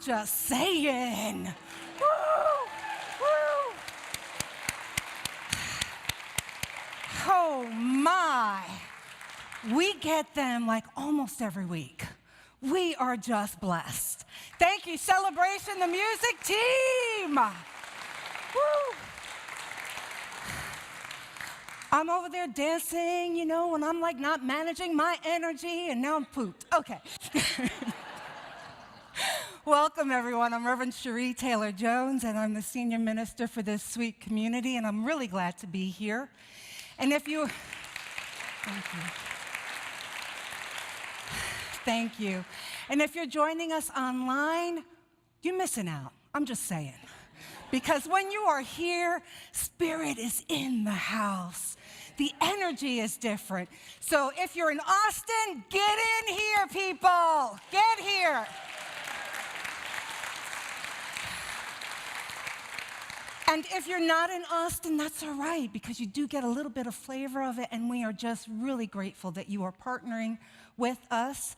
just saying. Woo! Woo! Oh my. We get them like almost every week. We are just blessed. Thank you, Celebration, the music team. Woo! I'm over there dancing, you know, when I'm like not managing my energy, and now I'm pooped. Okay. Welcome, everyone. I'm Rev Sheree Taylor-Jones, and I'm the senior minister for this sweet community, and I'm really glad to be here. And if you... Thank you. And if you're joining us online, you're missing out. I'm just saying. Because when you are here, Spirit is in the house. The energy is different. So if you're in Austin, get in here, people. Get here. And if you're not in Austin, that's all right, because you do get a little bit of flavor of it, and we are just really grateful that you are partnering with us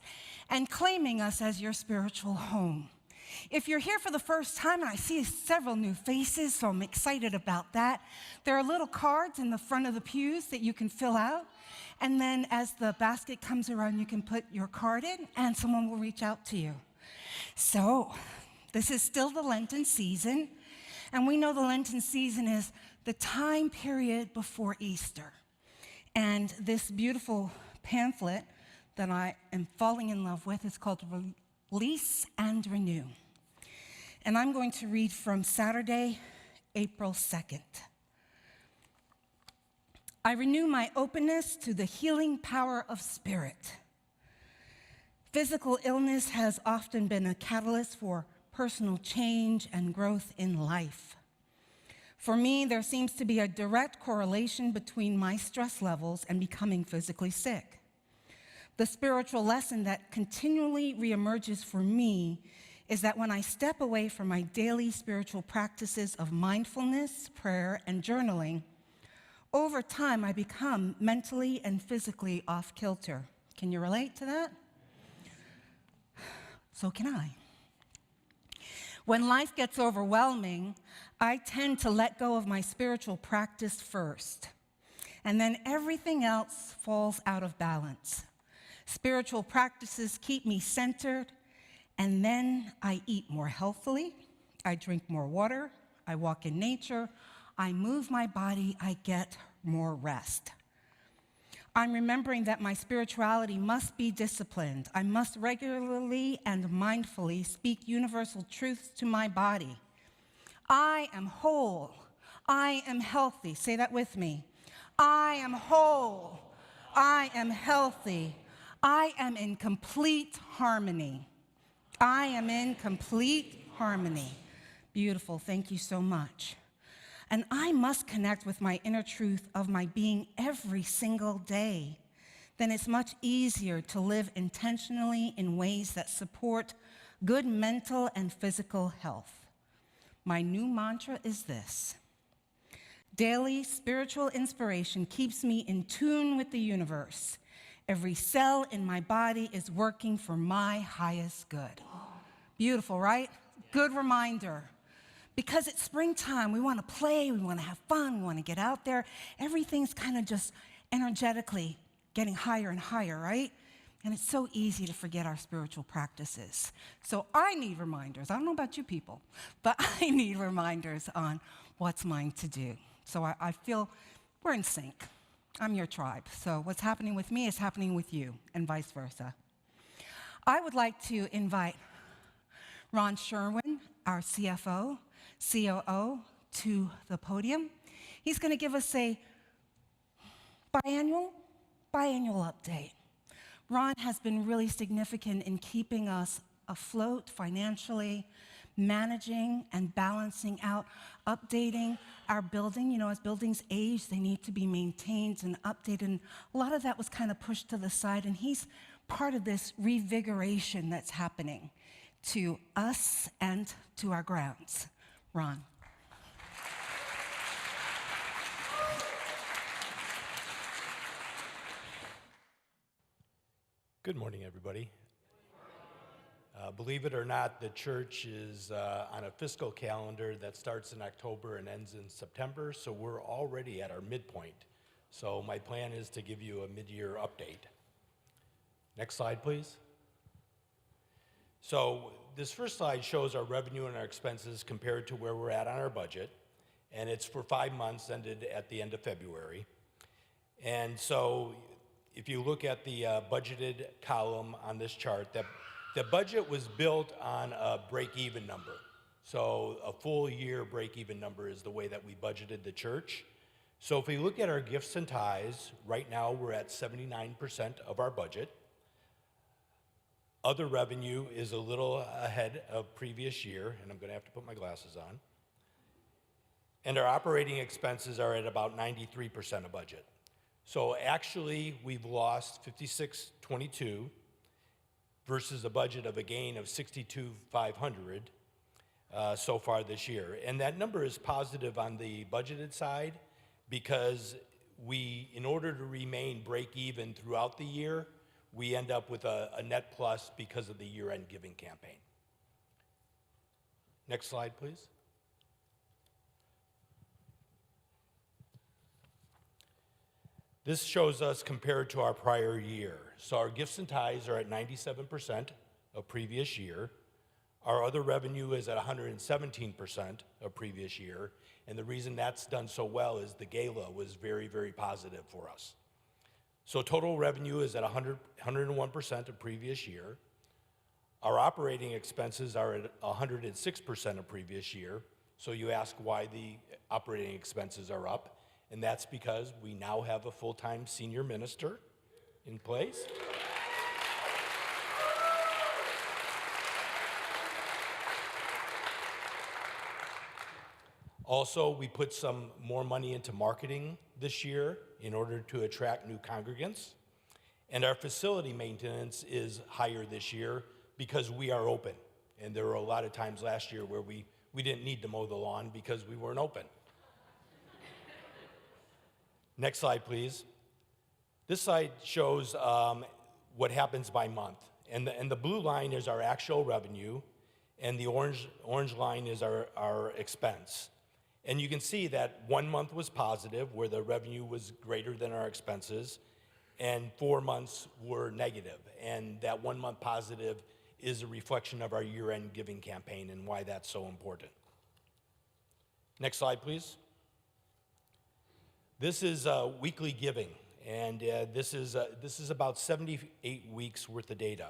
and claiming us as your spiritual home. If you're here for the first time, and I see several new faces, so I'm excited about that, there are little cards in the front of the pews that you can fill out, and then as the basket comes around, you can put your card in, and someone will reach out to you. So, this is still the Lenten season, and we know the Lenten season is the time period before Easter. And this beautiful pamphlet that I am falling in love with is called Release and Renew. And I'm going to read from Saturday, April 2nd. I renew my openness to the healing power of spirit. Physical illness has often been a catalyst for personal change and growth in life. For me, there seems to be a direct correlation between my stress levels and becoming physically sick. The spiritual lesson that continually reemerges for me is that when I step away from my daily spiritual practices of mindfulness, prayer, and journaling, over time I become mentally and physically off kilter. Can you relate to that? So can I. When life gets overwhelming, I tend to let go of my spiritual practice first, and then everything else falls out of balance. Spiritual practices keep me centered, and then I eat more healthily, I drink more water, I walk in nature, I move my body, I get more rest. I'm remembering that my spirituality must be disciplined. I must regularly and mindfully speak universal truths to my body. I am whole. I am healthy. Say that with me. I am whole. I am healthy. I am in complete harmony. I am in complete harmony. Beautiful. Thank you so much. And I must connect with my inner truth of my being every single day. Then it's much easier to live intentionally in ways that support good mental and physical health. My new mantra is this: daily spiritual inspiration keeps me in tune with the universe. Every cell in my body is working for my highest good. Beautiful, right? Good reminder. Because it's springtime, we want to play, we want to have fun, we want to get out there. Everything's kind of just energetically getting higher and higher, right? And it's so easy to forget our spiritual practices. So I need reminders. I don't know about you people, but I need reminders on what's mine to do. So I feel we're in sync. I'm your tribe. So what's happening with me is happening with you, and vice versa. I would like to invite Ron Sherwin, our CFO, COO, to the podium. He's going to give us a biannual update. Ron has been really significant in keeping us afloat financially, managing and balancing out, updating our building. You know, as buildings age, they need to be maintained and updated. And a lot of that was kind of pushed to the side, and he's part of this revigoration that's happening to us and to our grounds. Ron. Good morning, everybody. Believe it or not, the church is on a fiscal calendar that starts in October and ends in September, so we're already at our midpoint. So my plan is to give you a mid-year update. Next slide, please. So this first slide shows our revenue and our expenses compared to where we're at on our budget, and it's for 5 months ended at the end of February. And so if you look at the budgeted column on this chart, the budget was built on a break-even number. So a full year break-even number is the way that we budgeted the church. So if we look at our gifts and tithes, right now we're at 79% of our budget. Other revenue is a little ahead of previous year, and I'm going to have to put my glasses on. And our operating expenses are at about 93% of budget. So actually, we've lost 5622 versus a budget of a gain of 62,500 so far this year. And that number is positive on the budgeted side because in order to remain break even throughout the year, we end up with a net plus because of the year-end giving campaign. Next slide, please. This shows us compared to our prior year. So our gifts and tithes are at 97% of previous year. Our other revenue is at 117% of previous year. And the reason that's done so well is the gala was very, very positive for us. So total revenue is at 101% of previous year. Our operating expenses are at 106% of previous year. So you ask why the operating expenses are up, and that's because we now have a full-time senior minister in place. Also, we put some more money into marketing this year in order to attract new congregants. And our facility maintenance is higher this year because we are open. And there were a lot of times last year where we didn't need to mow the lawn because we weren't open. Next slide, please. This slide shows what happens by month. And the blue line is our actual revenue, and the orange line is our expense. And you can see that 1 month was positive, where the revenue was greater than our expenses, and 4 months were negative. And that 1 month positive is a reflection of our year-end giving campaign and why that's so important. Next slide, please. This is weekly giving, and this is about 78 weeks worth of data.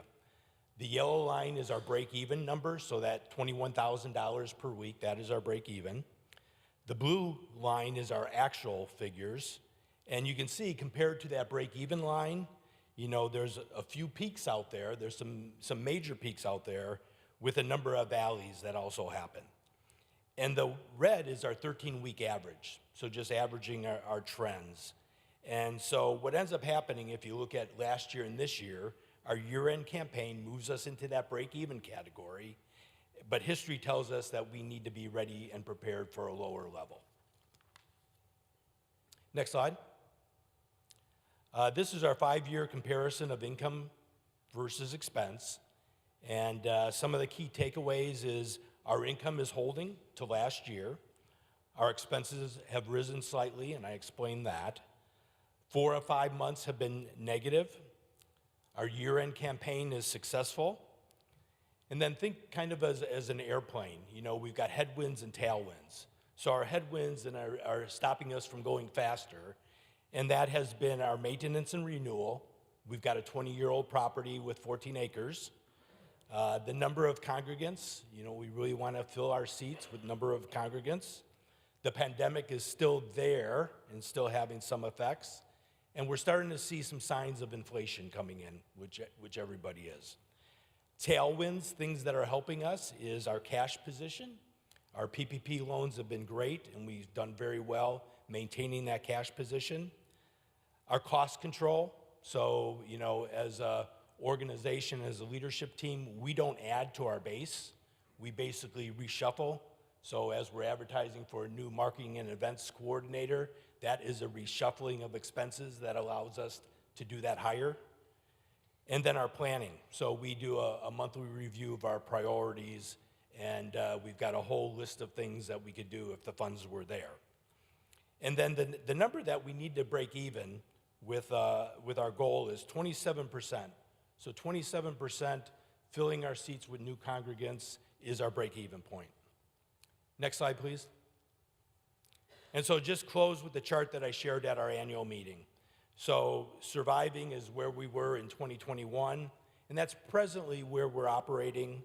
The yellow line is our break-even number, so that $21,000 per week, that is our break-even. The blue line is our actual figures, and you can see compared to that break-even line, you know, there's a few peaks out there. There's some major peaks out there with a number of valleys that also happen. And the red is our 13-week average, so just averaging our trends. And so what ends up happening, if you look at last year and this year, our year-end campaign moves us into that break-even category, but history tells us that we need to be ready and prepared for a lower level. Next slide. This is our 5-year comparison of income versus expense. And some of the key takeaways is our income is holding to last year. Our expenses have risen slightly, and I explained that. 4 of 5 months have been negative. Our year-end campaign is successful. And then think kind of as an airplane. You know, we've got headwinds and tailwinds. So our headwinds are stopping us from going faster, and that has been our maintenance and renewal. We've got a 20-year-old property with 14 acres. The number of congregants, you know, we really want to fill our seats with number of congregants. The pandemic is still there and still having some effects. And we're starting to see some signs of inflation coming in, which everybody is. Tailwinds, things that are helping us, is our cash position. Our PPP loans have been great, and we've done very well maintaining that cash position. Our cost control, so, you know, as a organization, as a leadership team, we don't add to our base. We basically reshuffle. So as we're advertising for a new marketing and events coordinator, that is a reshuffling of expenses that allows us to do that higher. And then our planning. So we do a monthly review of our priorities, and we've got a whole list of things that we could do if the funds were there. And then the number that we need to break even with our goal is 27%. So 27% filling our seats with new congregants is our break-even point. Next slide, please. And so just close with the chart that I shared at our annual meeting. So surviving is where we were in 2021, and that's presently where we're operating.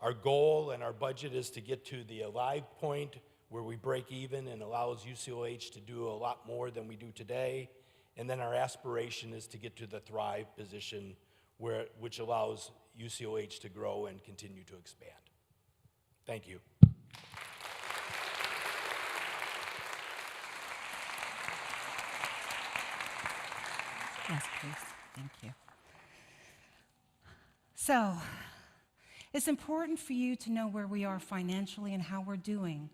Our goal and our budget is to get to the alive point where we break even and allows UCLH to do a lot more than we do today. And then our aspiration is to get to the thrive position which allows UCLH to grow and continue to expand. Thank you. Yes, please. Thank you. So, it's important for you to know where we are financially and how we're doing.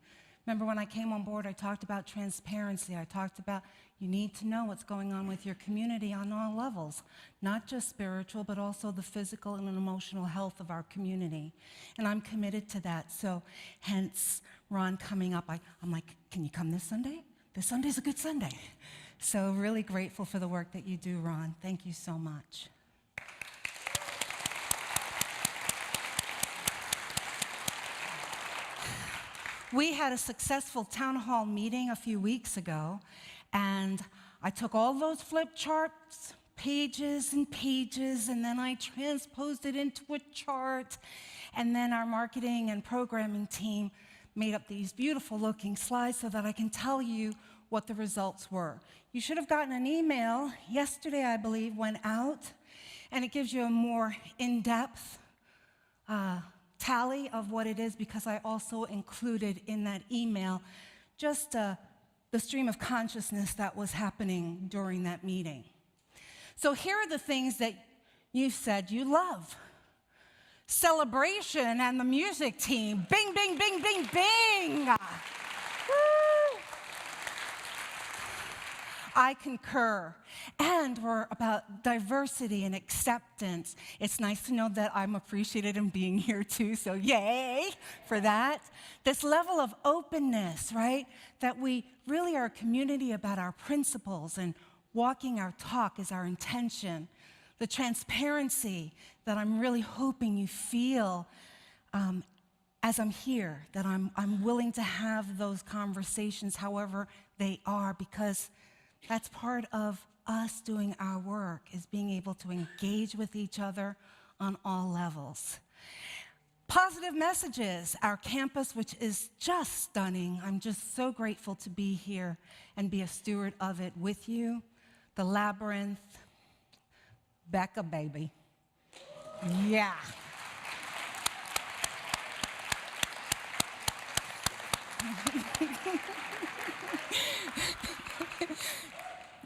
Remember when I came on board, I talked about transparency. I talked about you need to know what's going on with your community on all levels, not just spiritual, but also the physical and emotional health of our community. And I'm committed to that. So hence, Ron coming up, I'm like, can you come this Sunday? This Sunday's a good Sunday. So really grateful for the work that you do, Ron. Thank you so much. We had a successful town hall meeting a few weeks ago, and I took all those flip charts, pages and pages, and then I transposed it into a chart, and then our marketing and programming team made up these beautiful looking slides so that I can tell you what the results were. You should have gotten an email yesterday, I believe, went out, and it gives you a more in-depth tally of what it is, because I also included in that email just the stream of consciousness that was happening during that meeting. So here are the things that you said you love. Celebration and the music team. Bing, bing, bing, bing, bing. Woo! I concur. And we're about diversity and acceptance. It's nice to know that I'm appreciated in being here too, so yay for that. This level of openness, right? That we really are a community about our principles, and walking our talk is our intention. The transparency that I'm really hoping you feel as I'm here, that I'm willing to have those conversations however they are, because that's part of us doing our work, is being able to engage with each other on all levels. Positive messages, our campus, which is just stunning. I'm just so grateful to be here and be a steward of it with you. The Labyrinth, Becca, baby. Yeah.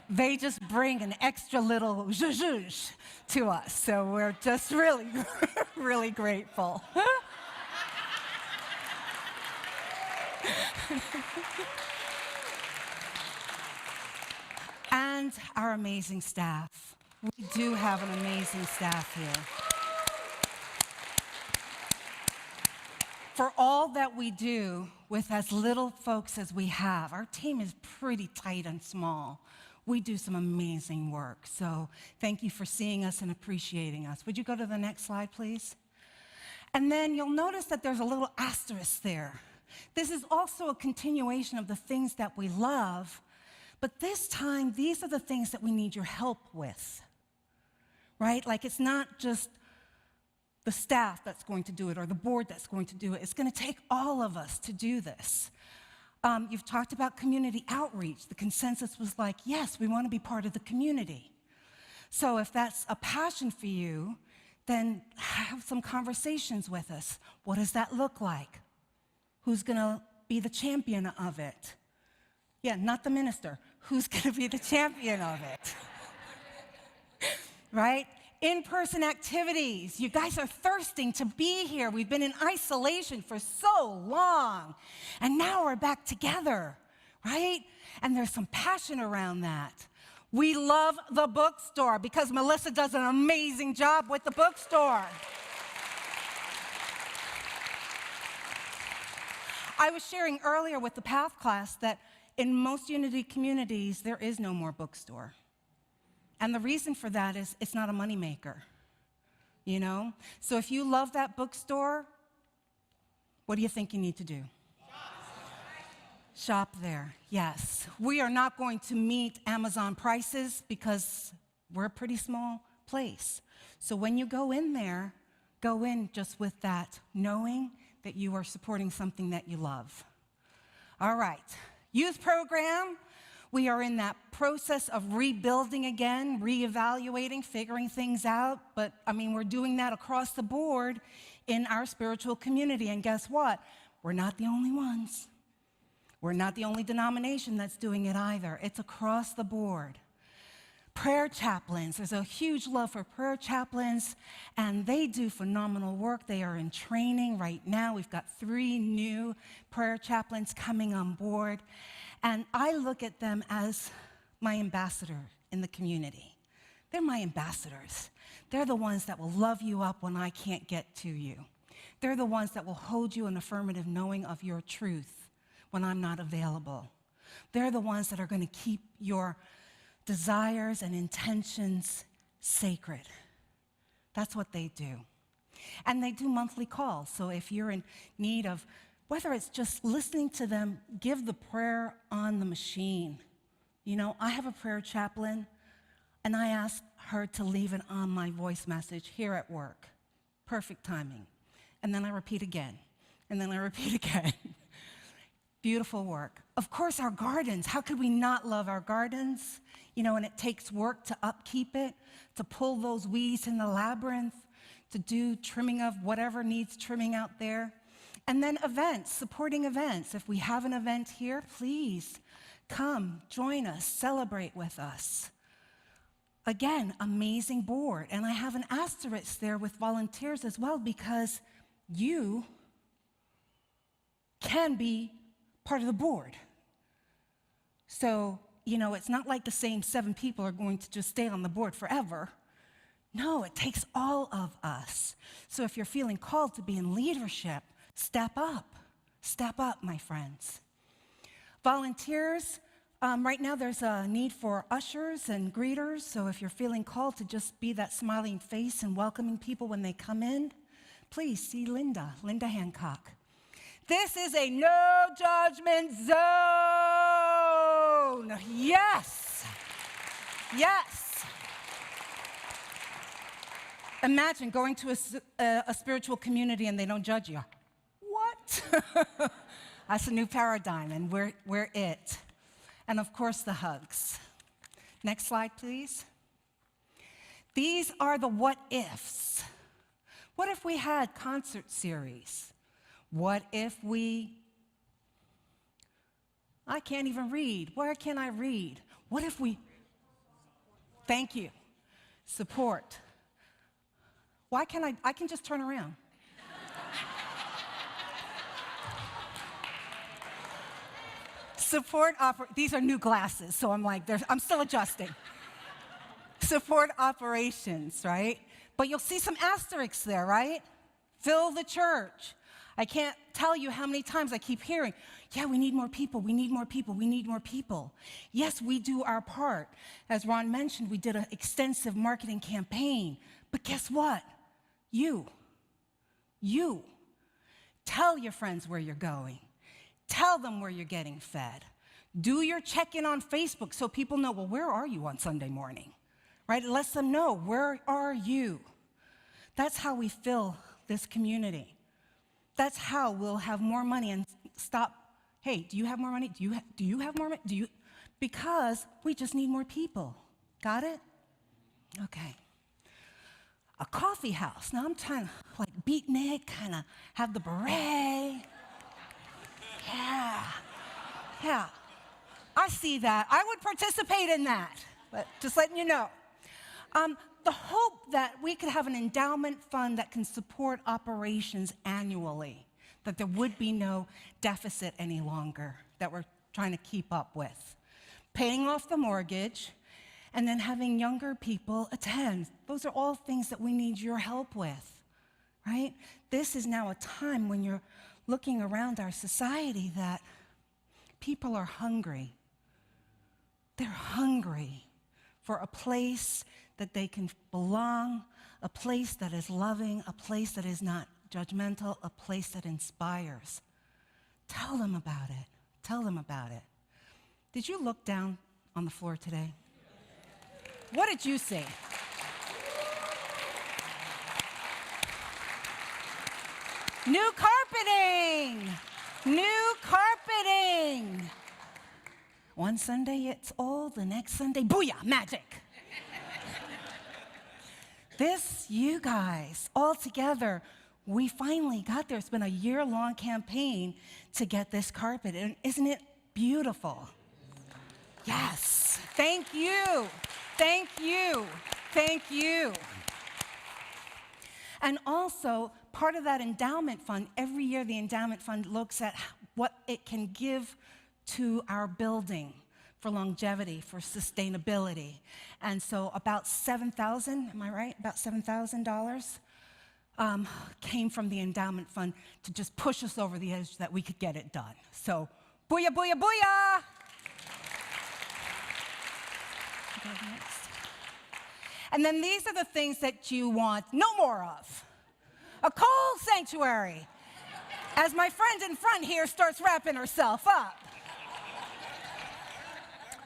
They just bring an extra little zhuzh to us, so we're just really, really grateful. And our amazing staff. We do have an amazing staff here. For all that we do with as little folks as we have, our team is pretty tight and small. We do some amazing work. So thank you for seeing us and appreciating us. Would you go to the next slide, please? And then you'll notice that there's a little asterisk there. This is also a continuation of the things that we love, but this time, these are the things that we need your help with, right? Like, it's not just the staff that's going to do it or the board that's going to do it. It's going to take all of us to do this. You've talked about community outreach. The consensus was like, yes, we want to be part of the community. So if that's a passion for you, then have some conversations with us. What does that look like? Who's going to be the champion of it? Yeah, not the minister. Who's going to be the champion of it? Right? In-person activities. You guys are thirsting to be here. We've been in isolation for so long, and now we're back together, right? And there's some passion around that. We love the bookstore because Melissa does an amazing job with the bookstore. I was sharing earlier with the Path class that in most Unity communities, there is no more bookstore. And the reason for that is it's not a moneymaker, you know? So if you love that bookstore, what do you think you need to do? Shop there, yes. We are not going to meet Amazon prices because we're a pretty small place. So when you go in there, go in just with that, knowing that you are supporting something that you love. All right, youth program. We are in that process of rebuilding again, reevaluating, figuring things out. But, we're doing that across the board in our spiritual community. And guess what? We're not the only ones. We're not the only denomination that's doing it either. It's across the board. Prayer chaplains. There's a huge love for prayer chaplains, and they do phenomenal work. They are in training right now. We've got 3 new prayer chaplains coming on board, and I look at them as my ambassador in the community. They're my ambassadors. They're the ones that will love you up when I can't get to you. They're the ones that will hold you in affirmative knowing of your truth when I'm not available. They're the ones that are going to keep your desires and intentions sacred. That's what they do. And they do monthly calls. So if you're in need of, whether it's just listening to them, give the prayer on the machine. You know, I have a prayer chaplain, and I asked her to leave it on my voice message here at work. Perfect timing. And then I repeat again. And then I repeat again. Beautiful work. Of course, our gardens. How could we not love our gardens? You know, and it takes work to upkeep it, to pull those weeds in the labyrinth, to do trimming of whatever needs trimming out there. And then events, supporting events. If we have an event here, please come, join us, celebrate with us. Again, amazing board. And I have an asterisk there with volunteers as well, because you can be part of the board. So, you know, it's not like the same 7 people are going to just stay on the board forever. No, it takes all of us. So if you're feeling called to be in leadership, step up. Step up, my friends. Volunteers, right now there's a need for ushers and greeters. So if you're feeling called to just be that smiling face and welcoming people when they come in, please see Linda Hancock. This is a no judgment zone. Yes. Yes. Imagine going to a spiritual community and they don't judge you. What? That's a new paradigm, and we're it. And of course, the hugs. Next slide, please. These are the what ifs. What if we had concert series? What if I can't even read. Where can I read? What if thank you. Support. Why can't I can just turn around. These are new glasses, so I'm still adjusting. Support operations, right? But you'll see some asterisks there, right? Fill the church. I can't tell you how many times I keep hearing, yeah, we need more people, we need more people, we need more people. Yes, we do our part. As Ron mentioned, we did an extensive marketing campaign. But guess what? You. Tell your friends where you're going. Tell them where you're getting fed. Do your check-in on Facebook so people know, well, where are you on Sunday morning? Right? It lets them know, where are you? That's how we fill this community. That's how we'll have more money and stop. Hey, do you have more money? Do you have more money? Because we just need more people. Got it? Okay. A coffee house. Now I'm trying to beatnik, kind of have the beret. Yeah. I see that. I would participate in that, but just letting you know. The hope that we could have an endowment fund that can support operations annually, that there would be no deficit any longer that we're trying to keep up with. Paying off the mortgage, and then having younger people attend. Those are all things that we need your help with, right? This is now a time when you're looking around our society that people are hungry. They're hungry for a place that they can belong, a place that is loving, a place that is not judgmental, a place that inspires. Tell them about it. Tell them about it. Did you look down on the floor today? What did you see? New carpeting! New carpeting! One Sunday it's old, the next Sunday, booyah, magic! This, you guys, all together, we finally got there. It's been a year-long campaign to get this carpet, and isn't it beautiful? Yes. Thank you. Thank you. Thank you. And also, part of that endowment fund, every year the endowment fund looks at what it can give to our building for longevity, for sustainability. And so about $7,000, am I right? About $7,000 came from the endowment fund to just push us over the edge that we could get it done. So, booyah, booyah, booyah! And then these are the things that you want no more of. A cold sanctuary, as my friend in front here starts wrapping herself up.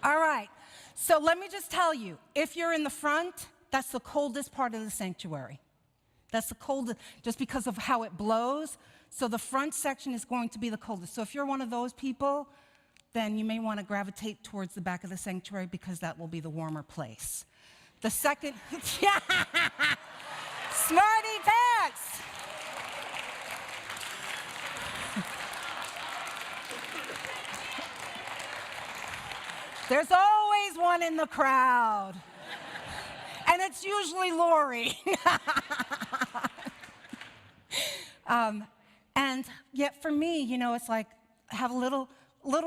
All right, so let me just tell you, if you're in the front, that's the coldest part of the sanctuary. That's the coldest, just because of how it blows. So the front section is going to be the coldest. So if you're one of those people, then you may want to gravitate towards the back of the sanctuary because that will be the warmer place. The second, smarty pants. There's always one in the crowd. And it's usually Lori. And yet for me, you know, it's like, have a little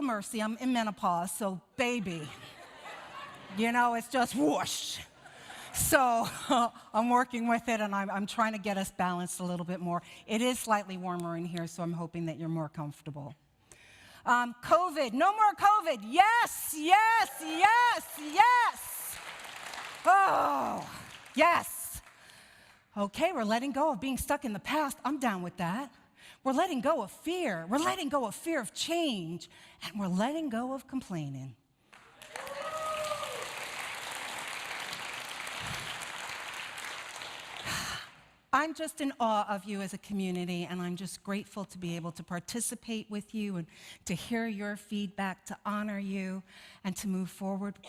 mercy. I'm in menopause, so baby. You know, it's just whoosh. So I'm working with it, and I'm trying to get us balanced a little bit more. It is slightly warmer in here, so I'm hoping that you're more comfortable. COVID, no more COVID. Yes, yes, yes, yes. Oh, yes. Okay, we're letting go of being stuck in the past. I'm down with that. We're letting go of fear. We're letting go of fear of change, and we're letting go of complaining. I'm just in awe of you as a community, and I'm just grateful to be able to participate with you and to hear your feedback, to honor you, and to move forward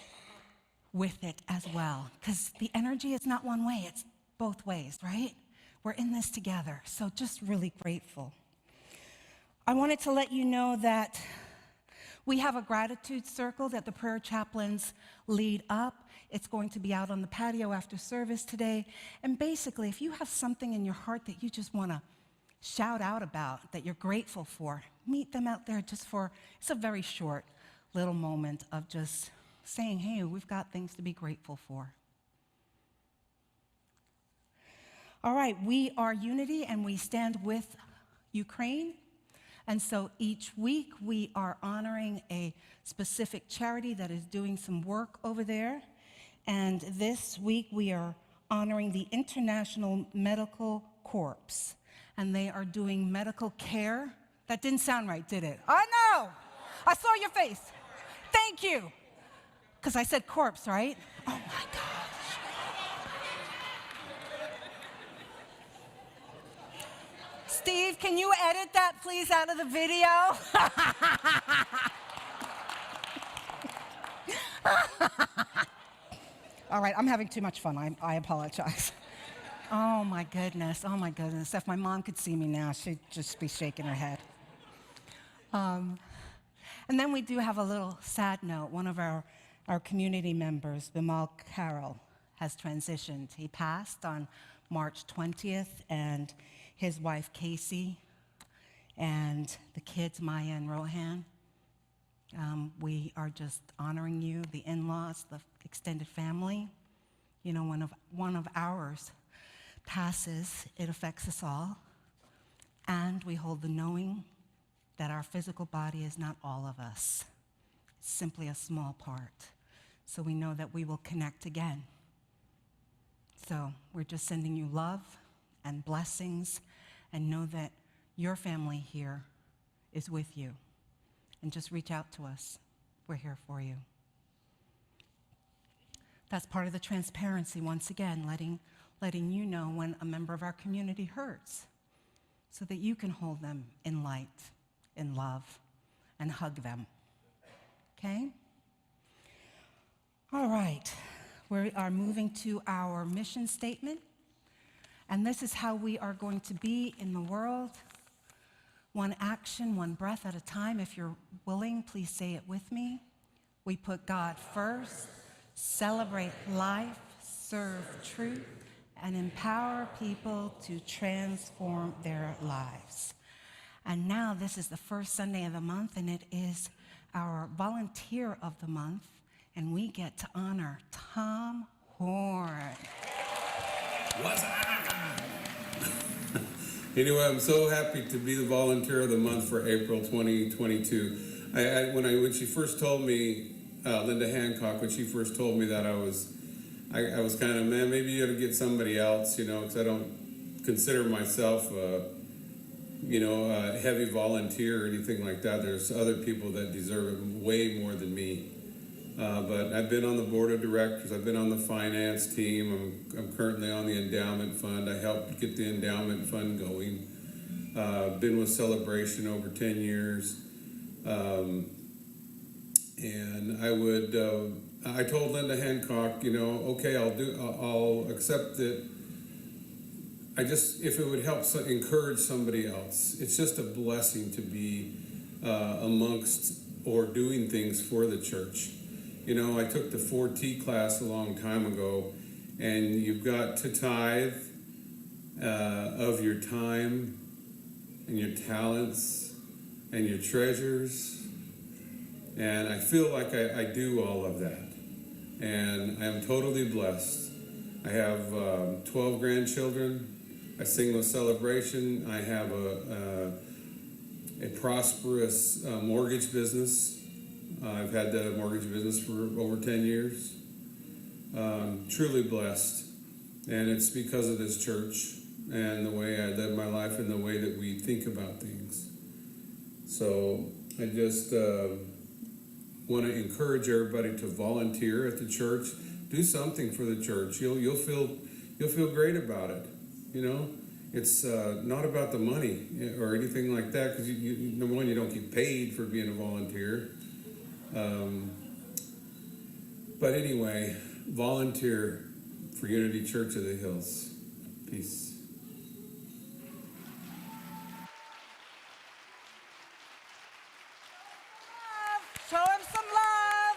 with it as well. Because the energy is not one way, it's both ways, right? We're in this together, so just really grateful. I wanted to let you know that we have a gratitude circle that the prayer chaplains lead up. It's going to be out on the patio after service today. And basically, if you have something in your heart that you just want to shout out about, that you're grateful for, meet them out there just for, it's a very short little moment of just saying, hey, we've got things to be grateful for. All right, we are Unity, and we stand with Ukraine. And so each week we are honoring a specific charity that is doing some work over there. And this week we are honoring the International Medical Corps. And they are doing medical care. That didn't sound right, did it? I know. I saw your face. Thank you. Because I said corpse, right? Oh my gosh. Steve, can you edit that, please, out of the video? All right, I'm having too much fun. I apologize. Oh my goodness. If my mom could see me now, she'd just be shaking her head. And then we do have a little sad note. One of our community members, Bimal Carroll, has transitioned. He passed on March 20th, and his wife, Casey, and the kids, Maya and Rohan, We are just honoring you, the in-laws, the extended family. You know, when one of ours passes, it affects us all. And we hold the knowing that our physical body is not all of us. It's simply a small part. So we know that we will connect again. So we're just sending you love and blessings, and know that your family here is with you. And just reach out to us. We're here for you. That's part of the transparency, once again, letting you know when a member of our community hurts, so that you can hold them in light, in love, and hug them. Okay? All right. We are moving to our mission statement. And this is how we are going to be in the world. One action, one breath at a time. If you're willing, please say it with me. We put God first, celebrate life, serve truth, and empower people to transform their lives. And now this is the first Sunday of the month, and it is our volunteer of the month, and we get to honor Tom Horn. What's up? Anyway, I'm so happy to be the volunteer of the month for April 2022. When she first told me, Linda Hancock, when she first told me that, I was kind of, man, maybe you ought to get somebody else, you know, because I don't consider myself, a heavy volunteer or anything like that. There's other people that deserve it way more than me. But I've been on the board of directors. I've been on the finance team. I'm currently on the endowment fund. I helped get the endowment fund going. Been with Celebration over 10 years. And I told Linda Hancock, okay, I'll accept that. If it would help encourage somebody else. It's just a blessing to be amongst or doing things for the church. I took the 4T class a long time ago, and you've got to tithe of your time and your talents and your treasures. And I feel like I do all of that. And I am totally blessed. I have 12 grandchildren. I sing with Celebration. I have a prosperous mortgage business. I've had the mortgage business for over 10 years. Truly blessed. And it's because of this church and the way I live my life and the way that we think about things. So I just want to encourage everybody to volunteer at the church. Do something for the church. You'll feel great about it. It's not about the money or anything like that, because number one, you don't get paid for being a volunteer. But anyway, volunteer for Unity Church of the Hills. Peace. Show him some love.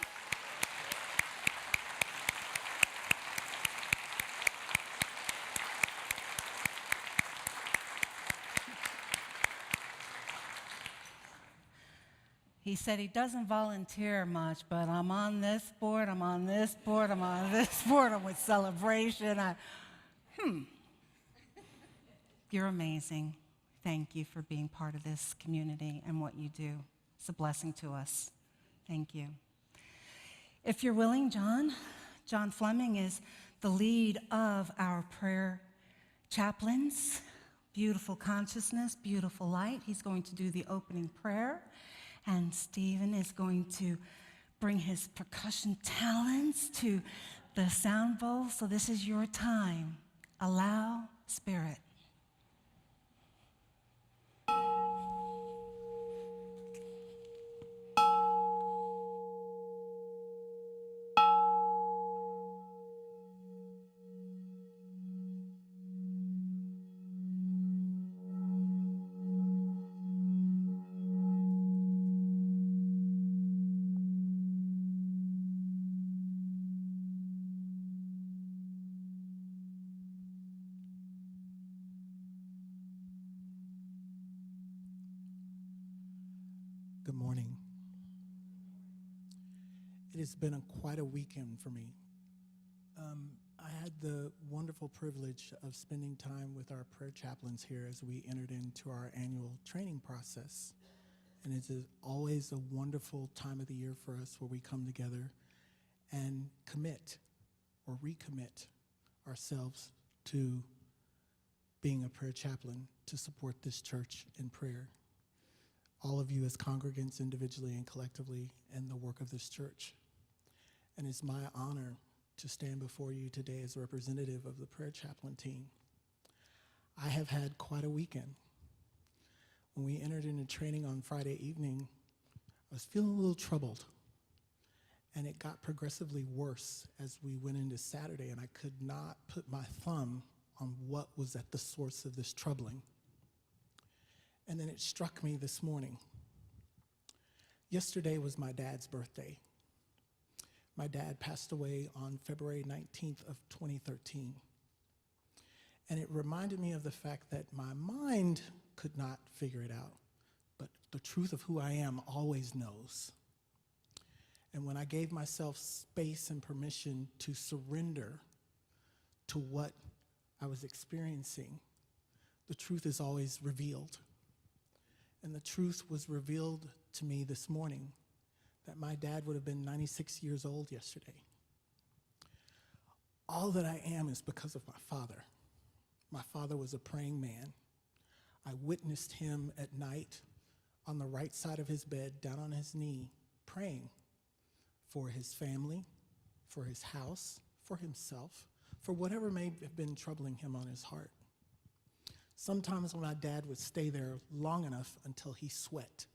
He said he doesn't volunteer much, but I'm on this board, I'm on this board, I'm on this board, I'm with Celebration. You're amazing. Thank you for being part of this community and what you do. It's a blessing to us. Thank you. If you're willing, John Fleming is the lead of our prayer chaplains. Beautiful consciousness, beautiful light. He's going to do the opening prayer. And Stephen is going to bring his percussion talents to the sound bowl. So this is your time. Allow Spirit. Good morning. It has been quite a weekend for me. I had the wonderful privilege of spending time with our prayer chaplains here as we entered into our annual training process. And it is always a wonderful time of the year for us where we come together and commit or recommit ourselves to being a prayer chaplain to support this church in prayer. All of you as congregants individually and collectively in the work of this church. And it's my honor to stand before you today as a representative of the prayer chaplain team. I have had quite a weekend. When we entered into training on Friday evening, I was feeling a little troubled. And it got progressively worse as we went into Saturday, and I could not put my thumb on what was at the source of this troubling. And then it struck me this morning. Yesterday was my dad's birthday. My dad passed away on February 19th of 2013. And it reminded me of the fact that my mind could not figure it out, but the truth of who I am always knows. And when I gave myself space and permission to surrender to what I was experiencing, the truth is always revealed. And the truth was revealed to me this morning that my dad would have been 96 years old yesterday. All that I am is because of my father. My father was a praying man. I witnessed him at night on the right side of his bed, down on his knee, praying for his family, for his house, for himself, for whatever may have been troubling him on his heart. Sometimes my dad would stay there long enough until he sweat.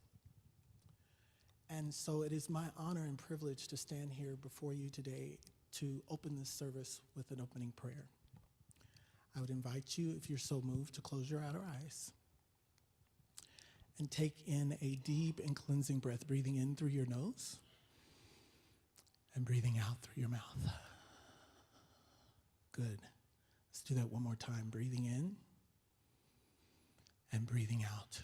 And so it is my honor and privilege to stand here before you today to open this service with an opening prayer. I would invite you, if you're so moved, to close your outer eyes and take in a deep and cleansing breath, breathing in through your nose and breathing out through your mouth. Good. Let's do that one more time. Breathing in and breathing out.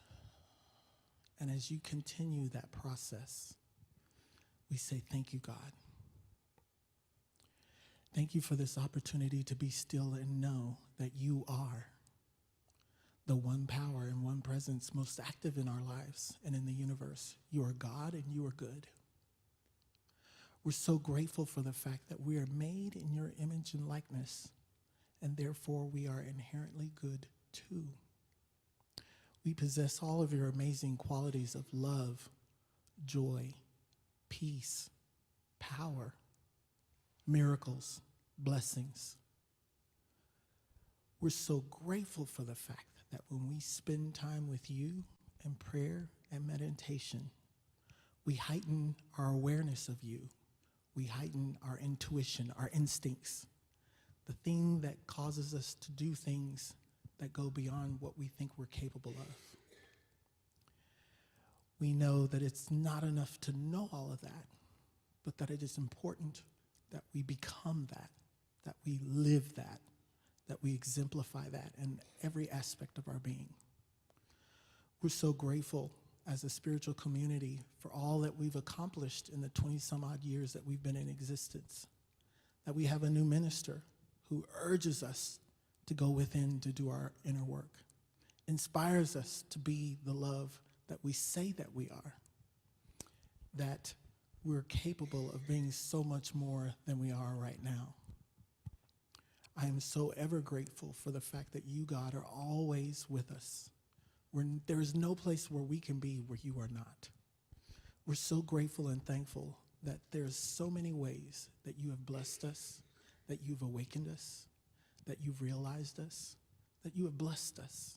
And as you continue that process, we say, thank you, God. Thank you for this opportunity to be still and know that you are the one power and one presence most active in our lives and in the universe. You are God and you are good. We're so grateful for the fact that we are made in your image and likeness, and therefore we are inherently good too. We possess all of your amazing qualities of love, joy, peace, power, miracles, blessings. We're so grateful for the fact that when we spend time with you in prayer and meditation, we heighten our awareness of you. We heighten our intuition, our instincts, the thing that causes us to do things that go beyond what we think we're capable of. We know that it's not enough to know all of that, but that it is important that we become that we live that we exemplify that in every aspect of our being. We're so grateful as a spiritual community for all that we've accomplished in the 20-some odd years that we've been in existence, that we have a new minister who urges us to go within to do our inner work, inspires us to be the love that we say that we are, that we're capable of being so much more than we are right now. I am so ever grateful for the fact that you, God, are always with us. There is no place where we can be where you are not. We're so grateful and thankful that there's so many ways that you have blessed us, that you've awakened us, that you've realized us, that you have blessed us,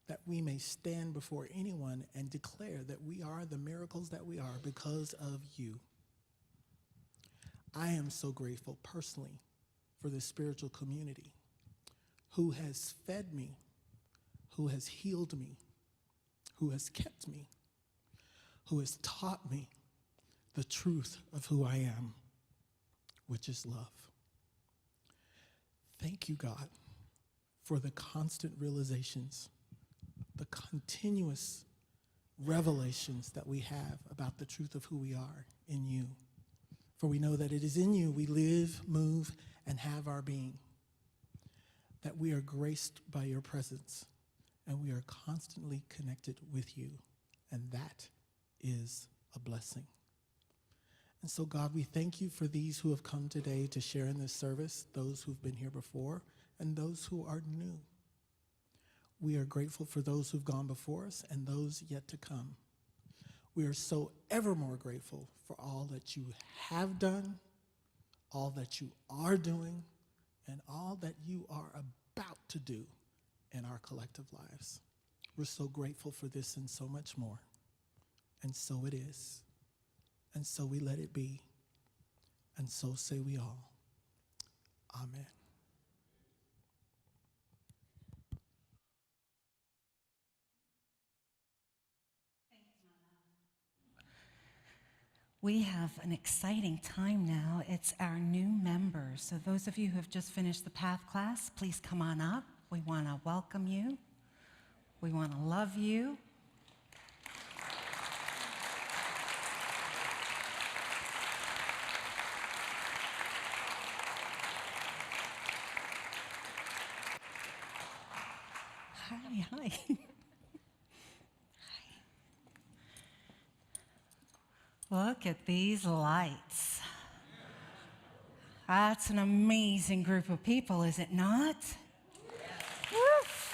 that we may stand before anyone and declare that we are the miracles that we are because of you. I am so grateful personally for the spiritual community who has fed me, who has healed me, who has kept me, who has taught me the truth of who I am, which is love. Thank you, God, for the constant realizations, the continuous revelations that we have about the truth of who we are in you. For we know that it is in you we live, move, and have our being, that we are graced by your presence, and we are constantly connected with you, and that is a blessing. And so, God, we thank you for these who have come today to share in this service, those who've been here before, and those who are new. We are grateful for those who've gone before us and those yet to come. We are so ever more grateful for all that you have done, all that you are doing, and all that you are about to do in our collective lives. We're so grateful for this and so much more. And so it is. And so we let it be. And so say we all. Amen. We have an exciting time now. It's our new members. So those of you who have just finished the Path class, please come on up. We want to welcome you. We want to love you. Hi. Look at these lights. That's an amazing group of people, is it not? Woof.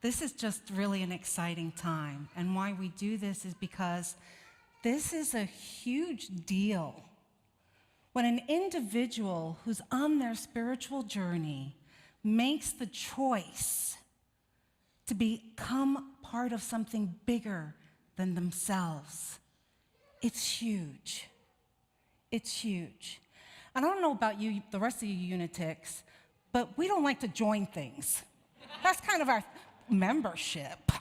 This is just really an exciting time. And why we do this is because this is a huge deal. When an individual who's on their spiritual journey makes the choice to become part of something bigger than themselves, it's huge. It's huge. And I don't know about you, the rest of you unitics, but we don't like to join things. That's kind of our membership.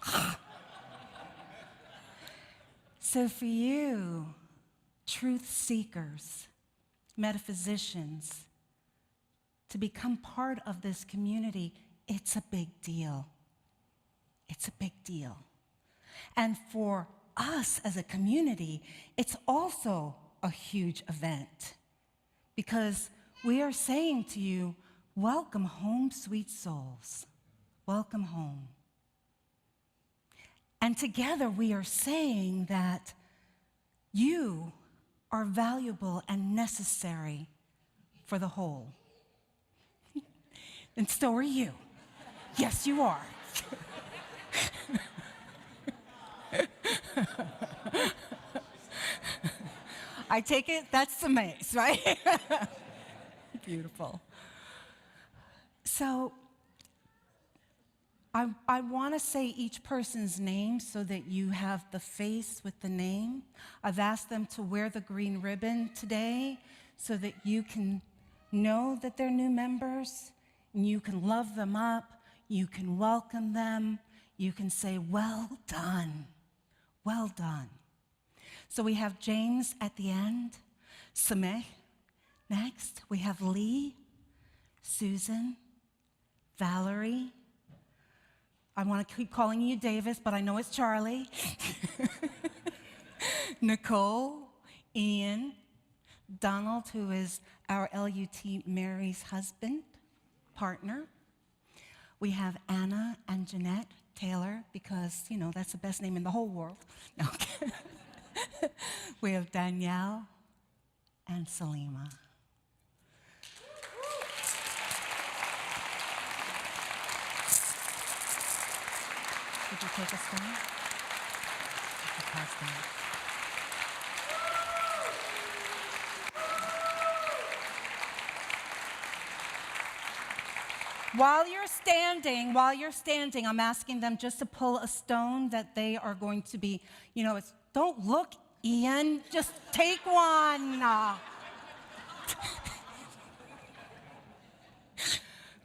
So for you, truth seekers, metaphysicians, to become part of this community, it's a big deal. It's a big deal. And for us as a community, it's also a huge event because we are saying to you, welcome home, sweet souls. Welcome home. And together we are saying that you are valuable and necessary for the whole. And so are you. Yes, you are. I take it that's the mace, right? Beautiful. So I want to say each person's name so that you have the face with the name. I've asked them to wear the green ribbon today so that you can know that they're new members, and you can love them up, you can welcome them, you can say, well done, well done. So we have James at the end, Sameh next, we have Lee, Susan, Valerie. I want to keep calling you Davis, but I know it's Charlie. Nicole, Ian, Donald, who is our LUT Mary's husband, partner. We have Anna and Jeanette Taylor, because, you know, that's the best name in the whole world. Okay. We have Danielle and Salima. Would you take us down? Pass down. While you're standing, I'm asking them just to pull a stone that they are going to be, you know, don't look, Ian, just take one.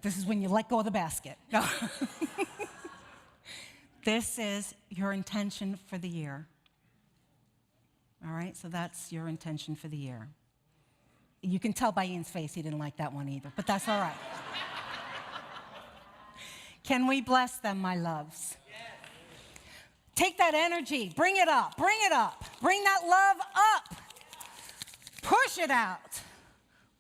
This is when you let go of the basket. No. This is your intention for the year. All right, so that's your intention for the year. You can tell by Ian's face he didn't like that one either, but that's all right. Can we bless them, my loves? Yes. Take that energy, bring it up, bring it up. Bring that love up. Push it out.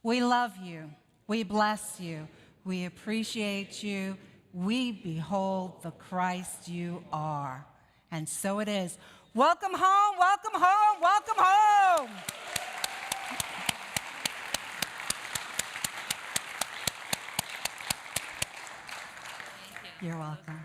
We love you. We bless you. We appreciate you. We behold the Christ you are. And so it is. Welcome home, welcome home, welcome home. You're welcome.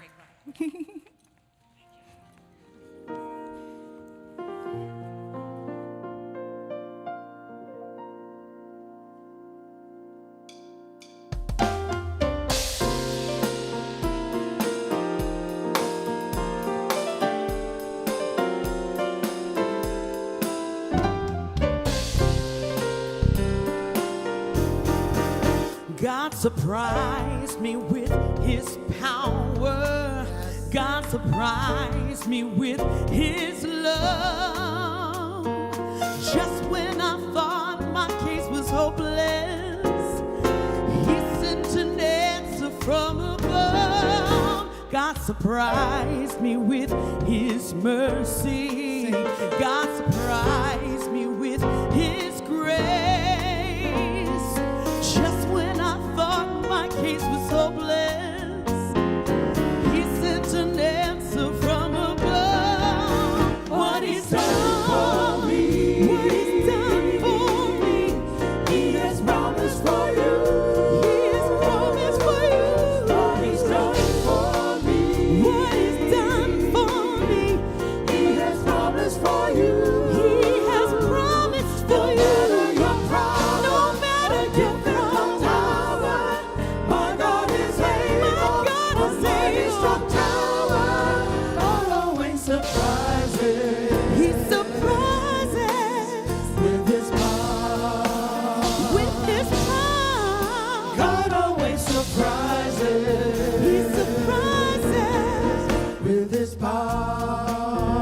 God surprised me with his power. God surprised me with his love. Just when I thought my case was hopeless, he sent an answer from above. God surprised me with his mercy. God surprised me with his grace. My case was hopeless. He sent an answer from above. What he's done for me, what he's done for me, he has promised for you. He has promised for you. What he's done for me, what he's done for me, he has promised for you. He has promised for you. No matter your problem, my God is able. Strong tower, God always surprises. He surprises with his power. With his power, God always surprises. He surprises with his power.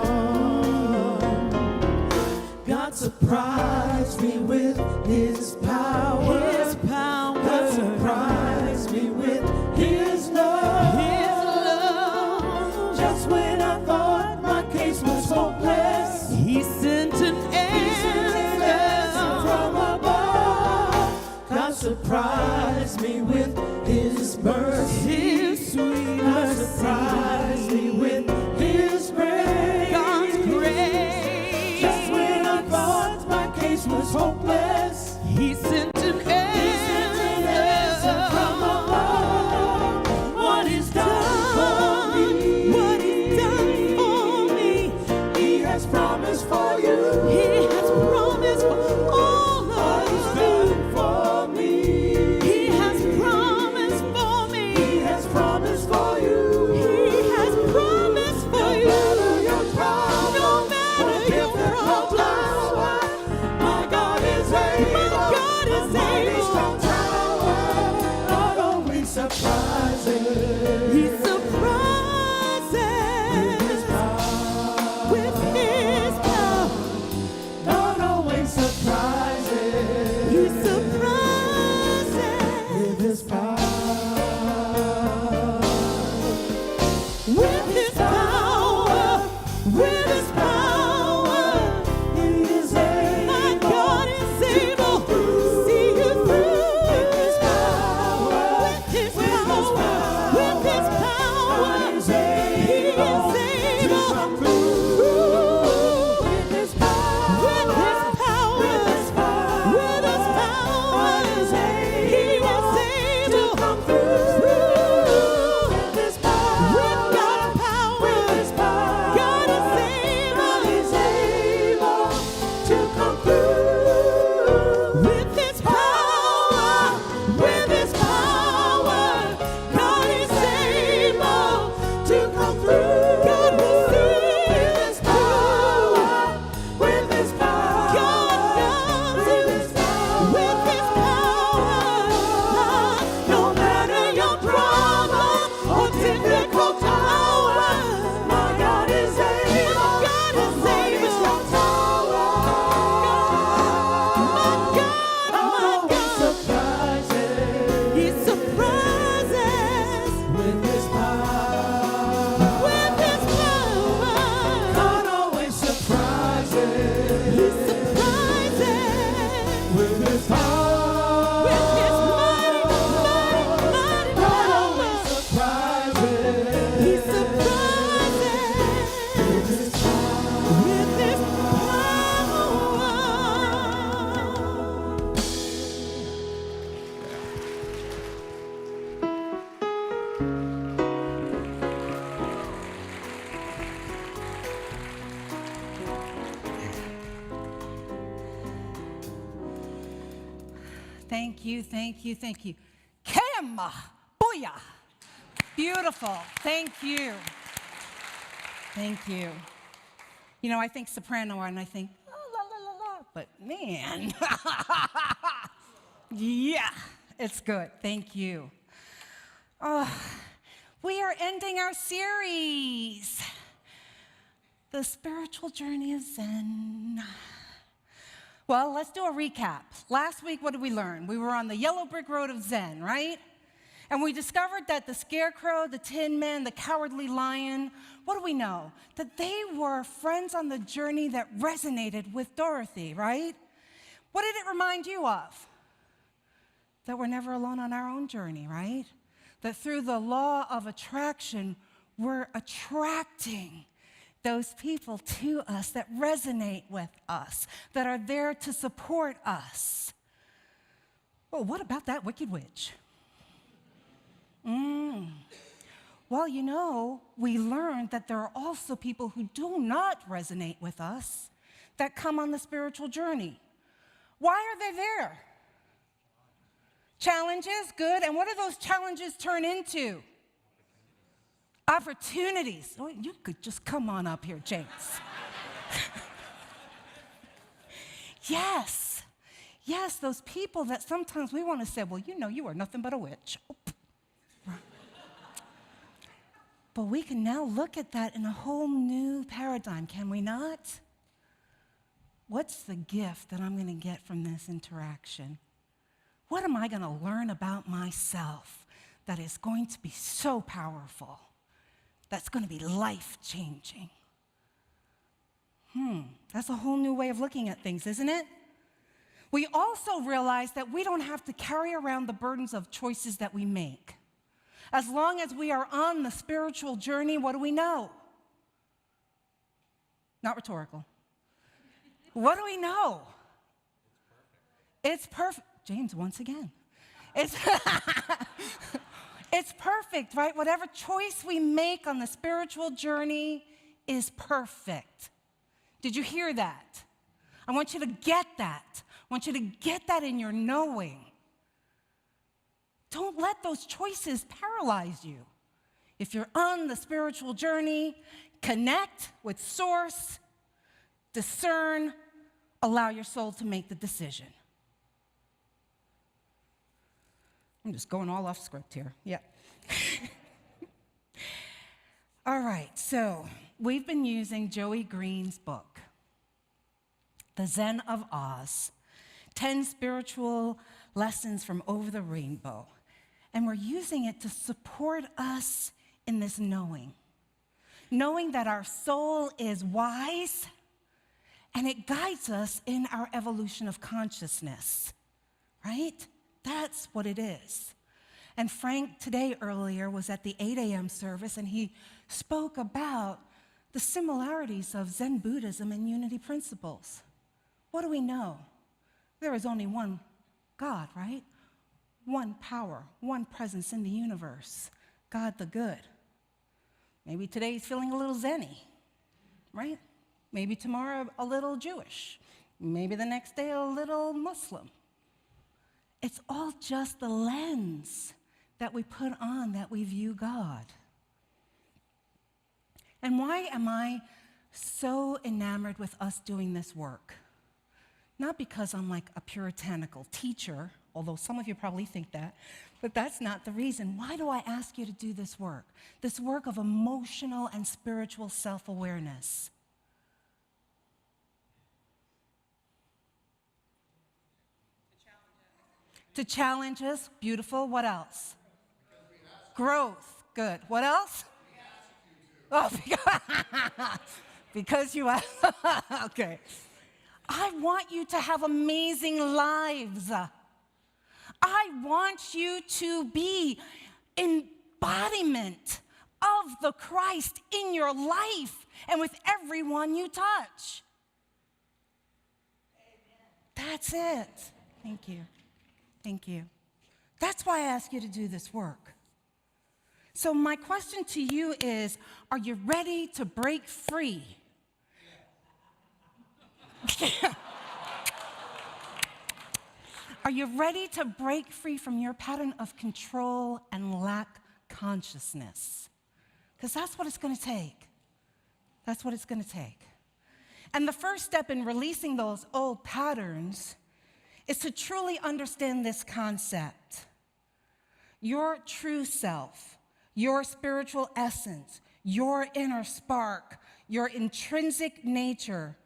God surprised me with his power. His power. God surprised me with his love. His love. Just when I thought my case was hopeless, he sent an answer from above. God surprised me with his mercy. His sweet mercy. God surprised me with his grace. God's grace. Just when I thought my case was hopeless, he sent an answer from above. What he's done for me, what he's done for me, he has promised for you. He has promised for all of you. What he's done for me, he has promised for me. He has promised for you. He has promised for you. No matter your problem, no matter your problem, my God is able. My God is able. Strong tower, God always surprises. He surprises with his power. With his power, God always surprises. He surprises with his power. With his power, with his power, he is able. My God is able. See you through. With his power, with his power, with his power, he is able to come through. With his power, with his power, with his power, with his power, he is able to come through. With his power, with God's power, with his power, God is able to come through. With his power, with his power, God is able to come through. God will see his power, with his power, God comes with his power. No matter your problem or difficult hour, my God is able. My God is able. Strong tower. My God, surprises. He surprises with his power. With his power. his power. With his mighty, mighty, mighty power. He surprises. He surprises. With his power. With his power. Thank you, thank you, thank you. Kema, booyah. Beautiful, thank you. Thank you. You know, I think soprano and I think, la, la, la, la, la, but man, yeah, it's good, thank you. We are ending our series, The Spiritual Journey of Zen. Well, let's do a recap. Last week, what did we learn? We were on the yellow brick road of Zen, right? And we discovered that the scarecrow, the tin man, the cowardly lion, what do we know? That they were friends on the journey that resonated with Dorothy, right? What did it remind you of? That we're never alone on our own journey, right? That through the law of attraction, we're attracting those people to us that resonate with us, that are there to support us. Well, what about that wicked witch? Well, you know, we learned that there are also people who do not resonate with us that come on the spiritual journey. Why are they there? Challenges, good. And what do those challenges turn into? Opportunities. Oh, you could just come on up here, James. Yes. Yes, those people that sometimes we want to say, well, you know, you are nothing but a witch. But we can now look at that in a whole new paradigm, can we not? What's the gift that I'm going to get from this interaction? What am I going to learn about myself that is going to be so powerful? That's going to be life-changing. That's a whole new way of looking at things, isn't it? We also realize that we don't have to carry around the burdens of choices that we make. As long as we are on the spiritual journey, what do we know? Not rhetorical. What do we know? It's perfect. James, once again. It's perfect, right? Whatever choice we make on the spiritual journey is perfect. Did you hear that? I want you to get that. I want you to get that in your knowing. Don't let those choices paralyze you. If you're on the spiritual journey, connect with Source, discern, allow your soul to make the decision. I'm just going all off script here. Yeah. All right, so we've been using Joey Green's book, The Zen of Oz, 10 Spiritual Lessons from Over the Rainbow. And we're using it to support us in this knowing that our soul is wise, and it guides us in our evolution of consciousness, right? That's what it is. And Frank today earlier was at the 8 a.m. service, and he spoke about the similarities of Zen Buddhism and unity principles. What do we know? There is only one God, right? One power, one presence in the universe, God the good. Maybe today he's feeling a little zen-y, right? Maybe tomorrow a little Jewish. Maybe the next day a little Muslim. It's all just the lens that we put on that we view God. And why am I so enamored with us doing this work? Not because I'm like a puritanical teacher, although some of you probably think that, but that's not the reason. Why do I ask you to do this work? This work of emotional and spiritual self-awareness. To challenge us, beautiful. What else? Growth, good. What else? Oh, because you asked. Okay. I want you to have amazing lives. I want you to be embodiment of the Christ in your life and with everyone you touch. That's it. Thank you. Thank you. That's why I ask you to do this work. So my question to you is, are you ready to break free? Are you ready to break free from your pattern of control and lack consciousness? Because that's what it's going to take. That's what it's going to take. And the first step in releasing those old patterns is to truly understand this concept. Your true self, your spiritual essence, your inner spark, your intrinsic nature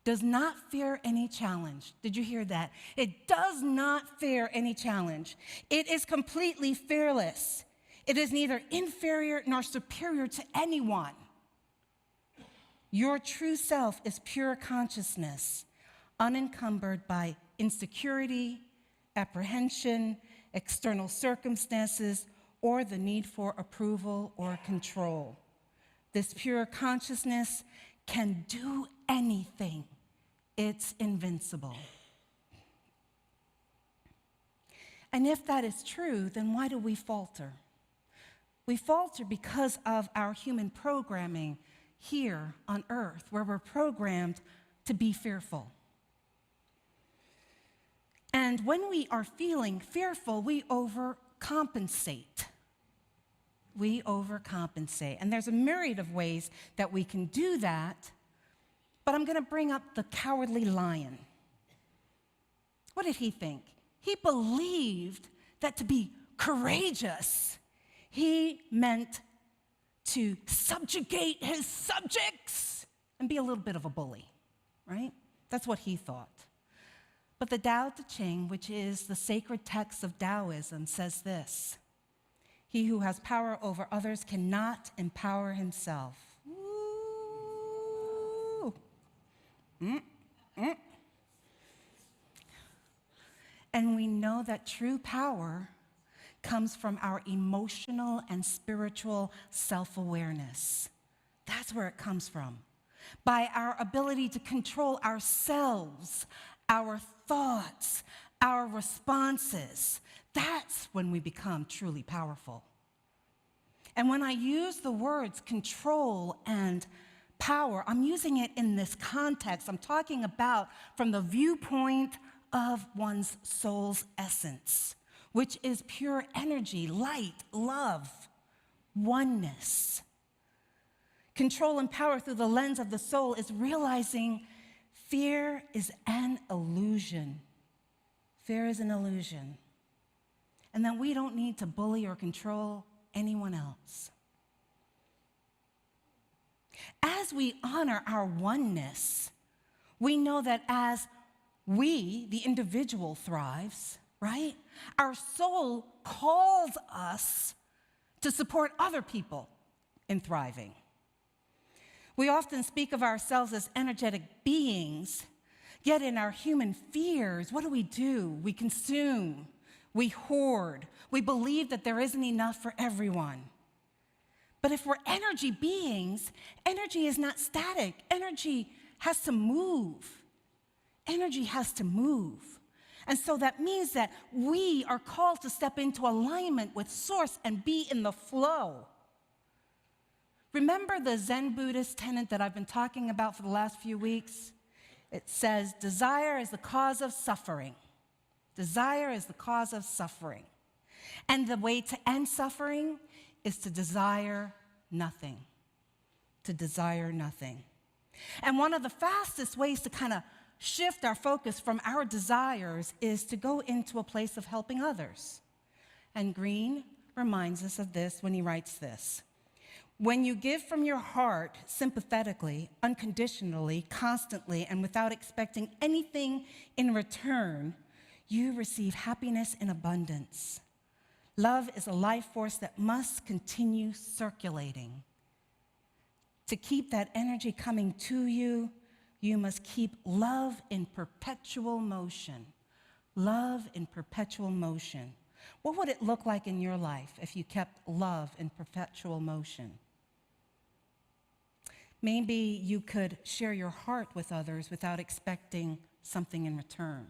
does not fear any challenge. Did you hear that? It does not fear any challenge. It is completely fearless. It is neither inferior nor superior to anyone. Your true self is pure consciousness, unencumbered by insecurity, apprehension, external circumstances, or the need for approval or control. This pure consciousness can do anything. It's invincible. And if that is true, then why do we falter? We falter because of our human programming here on earth, where we're programmed to be fearful. And when we are feeling fearful, we overcompensate. We overcompensate. And there's a myriad of ways that we can do that, but I'm going to bring up the cowardly lion. What did he think? He believed that to be courageous, he meant to subjugate his subjects and be a little bit of a bully, right? That's what he thought. But the Tao Te Ching, which is the sacred text of Taoism, says this: he who has power over others cannot empower himself. Ooh. And we know that true power comes from our emotional and spiritual self-awareness. That's where it comes from. By our ability to control ourselves, our thoughts, our responses. That's when we become truly powerful. And when I use the words control and power, I'm using it in this context. I'm talking about from the viewpoint of one's soul's essence, which is pure energy, light, love, oneness. Control and power through the lens of the soul is realizing fear is an illusion. Fear is an illusion. And that we don't need to bully or control anyone else. As we honor our oneness, we know that as we, the individual, thrives, right? Our soul calls us to support other people in thriving. We often speak of ourselves as energetic beings, yet in our human fears, what do? We consume, we hoard, we believe that there isn't enough for everyone. But if we're energy beings, energy is not static. Energy has to move. Energy has to move. And so that means that we are called to step into alignment with Source and be in the flow. Remember the Zen Buddhist tenet that I've been talking about for the last few weeks? It says, desire is the cause of suffering. Desire is the cause of suffering. And the way to end suffering is to desire nothing. To desire nothing. And one of the fastest ways to kind of shift our focus from our desires is to go into a place of helping others. And Green reminds us of this when he writes this: when you give from your heart sympathetically, unconditionally, constantly, and without expecting anything in return, you receive happiness in abundance. Love is a life force that must continue circulating. To keep that energy coming to you, you must keep love in perpetual motion. Love in perpetual motion. What would it look like in your life if you kept love in perpetual motion? Maybe you could share your heart with others without expecting something in return,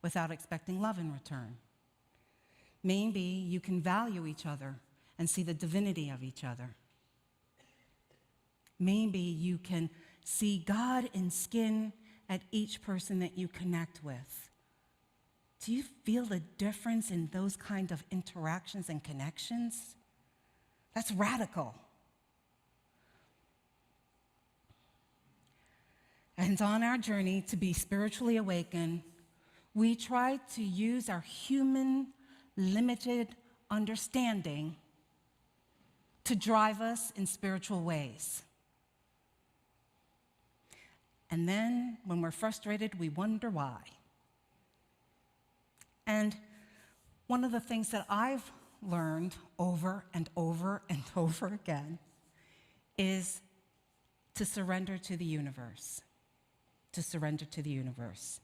without expecting love in return. Maybe you can value each other and see the divinity of each other. Maybe you can see God in skin at each person that you connect with. Do you feel the difference in those kind of interactions and connections? That's radical. And on our journey to be spiritually awakened, we try to use our human, limited understanding to drive us in spiritual ways. And then, when we're frustrated, we wonder why. And one of the things that I've learned over and over and over again is to surrender to the universe. To surrender to the universe.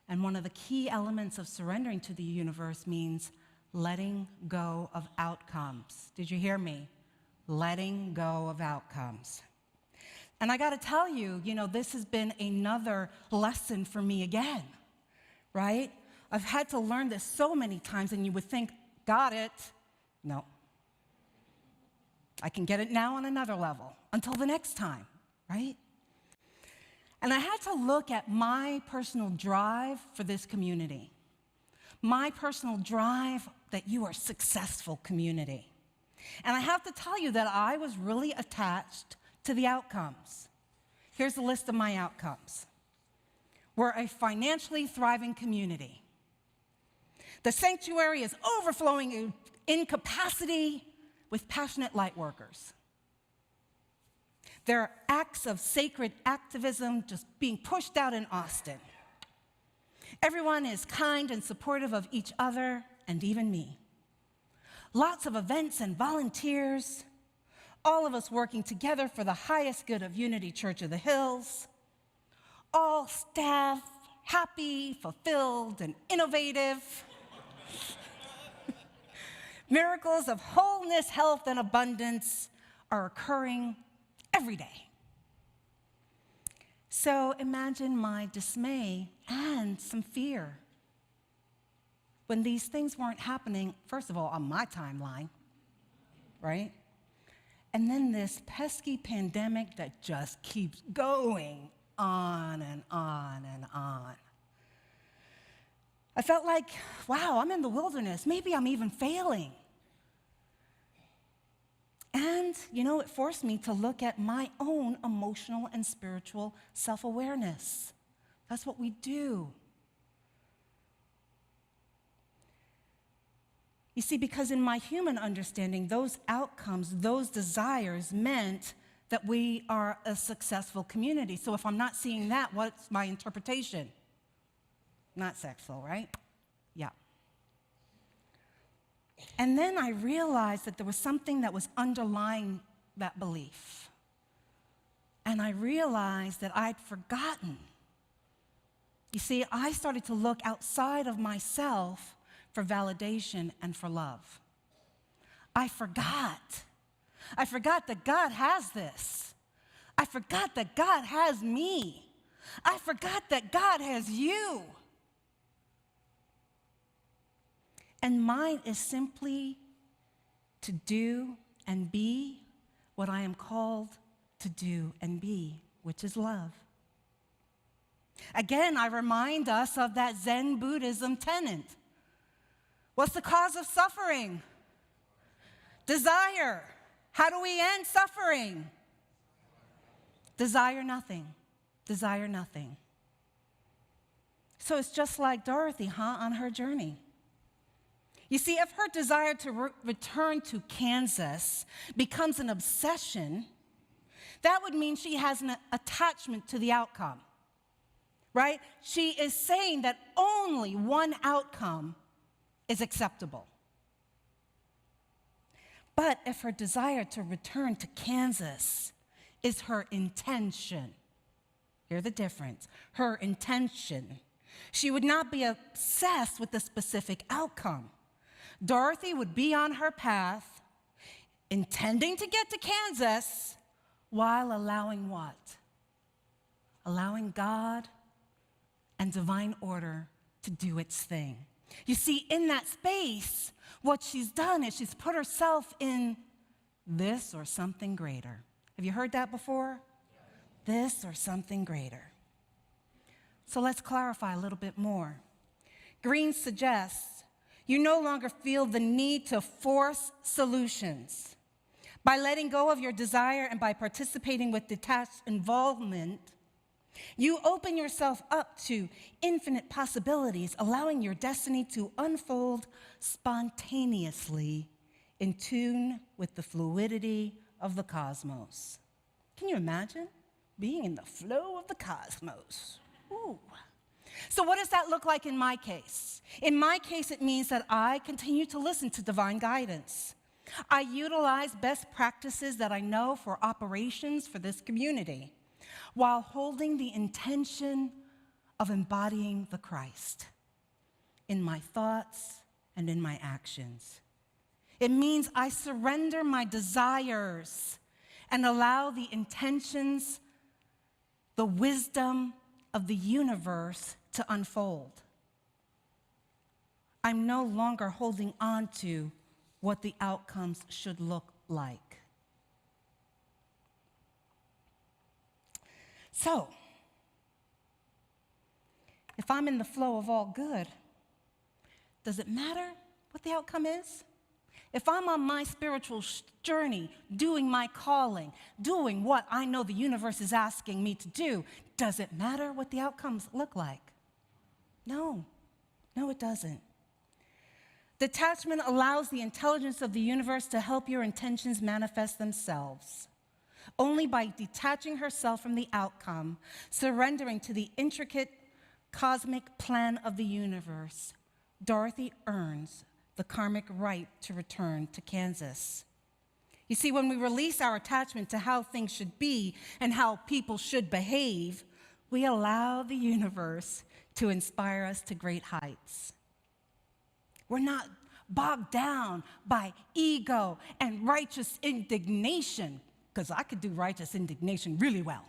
And one of the key elements of surrendering to the universe means letting go of outcomes. Did you hear me? Letting go of outcomes. And I got to tell you, this has been another lesson for me again, right? I've had to learn this so many times, and you would think, got it. No. I can get it now on another level until the next time, right? And I had to look at my personal drive for this community, my personal drive that you are successful community. And I have to tell you that I was really attached to the outcomes. Here's a list of my outcomes. We're a financially thriving community. The sanctuary is overflowing in capacity with passionate light workers. There are acts of sacred activism just being pushed out in Austin. Everyone is kind and supportive of each other and even me. Lots of events and volunteers, all of us working together for the highest good of Unity Church of the Hills. All staff happy, fulfilled, and innovative. Miracles of wholeness, health, and abundance are occurring every day. So imagine my dismay and some fear when these things weren't happening, first of all, on my timeline, right? And then this pesky pandemic that just keeps going on and on and on. I felt like, wow, I'm in the wilderness. Maybe I'm even failing. And, it forced me to look at my own emotional and spiritual self-awareness. That's what we do. You see, because in my human understanding, those outcomes, those desires meant that we are a successful community. So if I'm not seeing that, what's my interpretation? Not sexual, right? Yeah. And then I realized that there was something that was underlying that belief. And I realized that I'd forgotten. You see, I started to look outside of myself for validation and for love. I forgot. I forgot that God has this. I forgot that God has me. I forgot that God has you. And mine is simply to do and be what I am called to do and be, which is love. Again, I remind us of that Zen Buddhism tenet. What's the cause of suffering? Desire. How do we end suffering? Desire nothing. Desire nothing. So it's just like Dorothy, on her journey. You see, if her desire to return to Kansas becomes an obsession, that would mean she has an attachment to the outcome, right? She is saying that only one outcome is acceptable. But if her desire to return to Kansas is her intention, Hear the difference. Her intention. She would not be obsessed with the specific outcome. Dorothy would be on her path, intending to get to Kansas, while allowing what? Allowing God and divine order to do its thing. You see, in that space, what she's done is she's put herself in this or something greater. Have you heard that before? This or something greater. So let's clarify a little bit more. Green suggests you no longer feel the need to force solutions. By letting go of your desire and by participating with detached involvement, you open yourself up to infinite possibilities, allowing your destiny to unfold spontaneously in tune with the fluidity of the cosmos. Can you imagine being in the flow of the cosmos? Ooh. So what does that look like in my case? In my case, it means that I continue to listen to divine guidance. I utilize best practices that I know for operations for this community, while holding the intention of embodying the Christ in my thoughts and in my actions. It means I surrender my desires and allow the intentions, the wisdom of the universe to unfold. I'm no longer holding on to what the outcomes should look like. So, if I'm in the flow of all good, does it matter what the outcome is? If I'm on my spiritual journey, doing my calling, doing what I know the universe is asking me to do, does it matter what the outcomes look like? No, it doesn't. Detachment allows the intelligence of the universe to help your intentions manifest themselves. Only by detaching herself from the outcome, surrendering to the intricate cosmic plan of the universe, Dorothy earns the karmic right to return to Kansas. You see, when we release our attachment to how things should be and how people should behave, we allow the universe to inspire us to great heights. We're not bogged down by ego and righteous indignation, because I could do righteous indignation really well,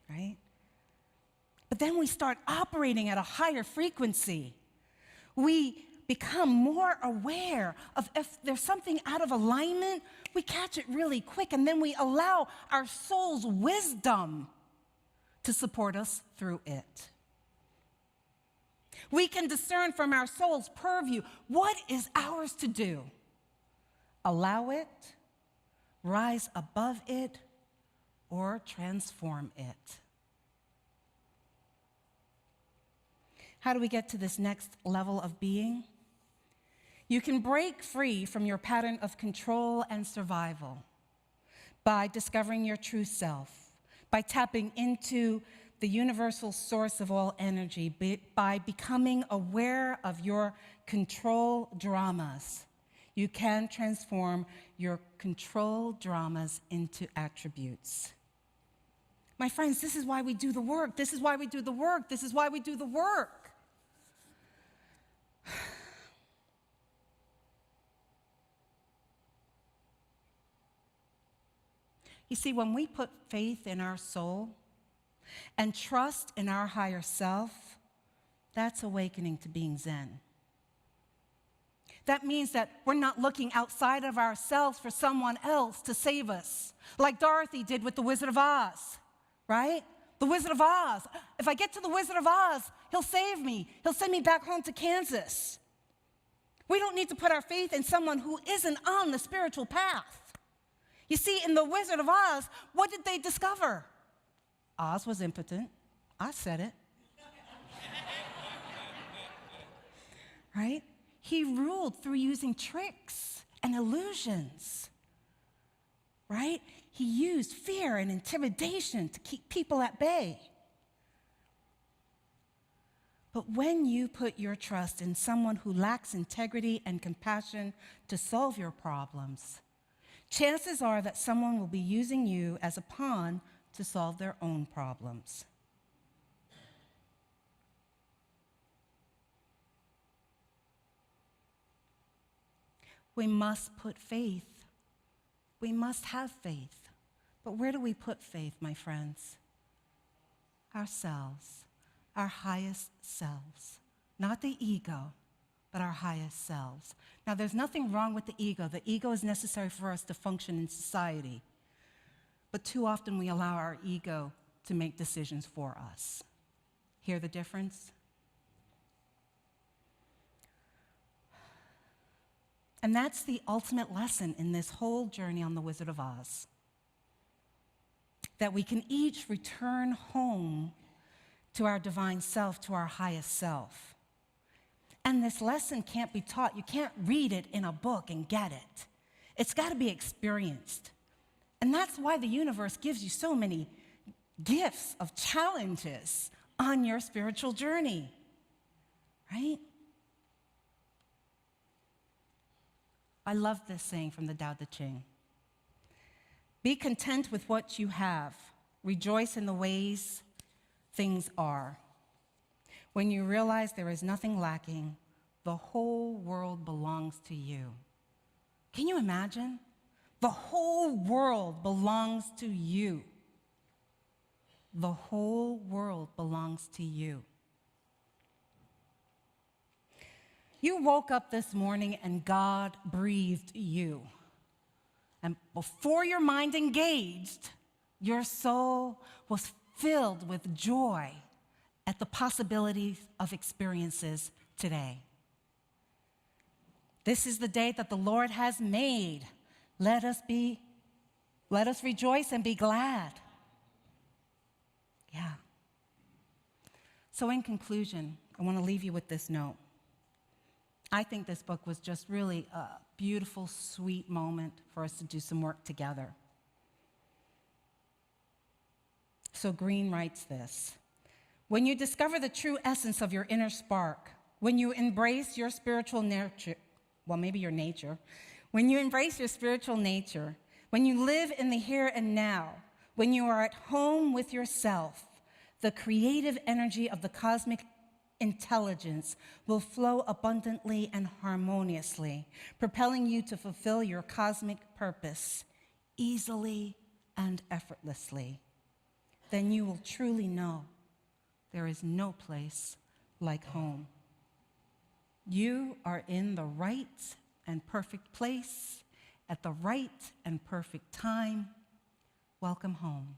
right? But then we start operating at a higher frequency. We become more aware of if there's something out of alignment, we catch it really quick, and then we allow our soul's wisdom to support us through it. We can discern from our soul's purview what is ours to do. Allow it, rise above it, or transform it. How do we get to this next level of being? You can break free from your pattern of control and survival by discovering your true self, by tapping into the universal source of all energy, by becoming aware of your control dramas. You can transform your control dramas into attributes. My friends, this is why we do the work. This is why we do the work. This is why we do the work. You see, when we put faith in our soul and trust in our higher self, that's awakening to being Zen. That means that we're not looking outside of ourselves for someone else to save us, like Dorothy did with the Wizard of Oz, right? The Wizard of Oz. If I get to the Wizard of Oz, he'll save me. He'll send me back home to Kansas. We don't need to put our faith in someone who isn't on the spiritual path. You see, in the Wizard of Oz, what did they discover? Oz was impotent. I said it. Right? He ruled through using tricks and illusions. Right? He used fear and intimidation to keep people at bay. But when you put your trust in someone who lacks integrity and compassion to solve your problems, chances are that someone will be using you as a pawn to solve their own problems. We must put faith. We must have faith. But where do we put faith, my friends? Ourselves, our highest selves. Not the ego, but our highest selves. Now, there's nothing wrong with the ego. The ego is necessary for us to function in society. But too often we allow our ego to make decisions for us. Hear the difference? And that's the ultimate lesson in this whole journey on the Wizard of Oz. That we can each return home to our divine self, to our highest self. And this lesson can't be taught. You can't read it in a book and get it. It's got to be experienced. And that's why the universe gives you so many gifts of challenges on your spiritual journey, right? I love this saying from the Tao Te Ching. Be content with what you have. Rejoice in the ways things are. When you realize there is nothing lacking, the whole world belongs to you. Can you imagine? The whole world belongs to you. The whole world belongs to you. You woke up this morning and God breathed you. And before your mind engaged, your soul was filled with joy at the possibilities of experiences today. This is the day that the Lord has made. Let us rejoice and be glad. Yeah. So in conclusion, I want to leave you with this note. I think this book was just really a beautiful, sweet moment for us to do some work together. So Green writes this: when you discover the true essence of your inner spark, when you embrace your spiritual nature, well, maybe your nature, when you embrace your spiritual nature, when you live in the here and now, when you are at home with yourself, the creative energy of the cosmic intelligence will flow abundantly and harmoniously, propelling you to fulfill your cosmic purpose easily and effortlessly. Then you will truly know there is no place like home. You are in the right and perfect place at the right and perfect time. Welcome home.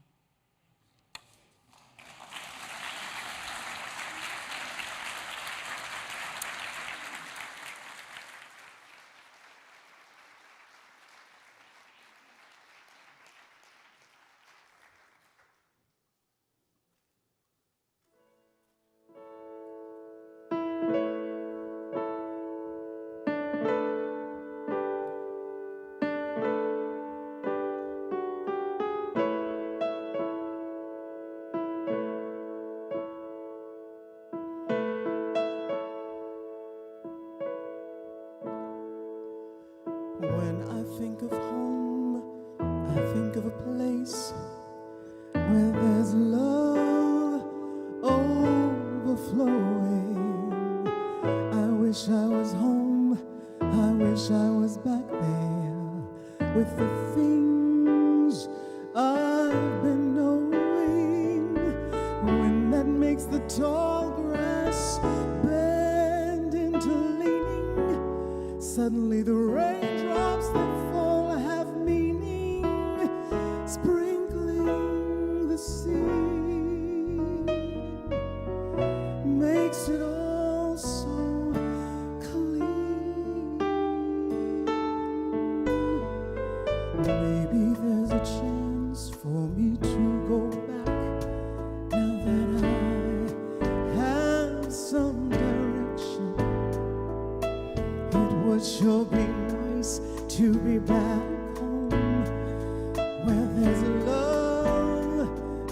When I think of home, I think of a place where there's love overflowing. I wish I was home, I wish I was back there with the things I've been knowing. When that makes the tall grass bend into leaning, suddenly the raindrops that fall have meaning, sprinkling the seed makes it all so clean. Maybe there's a chance for me to go back now that I have some direction. It would sure be nice to be back home where there's love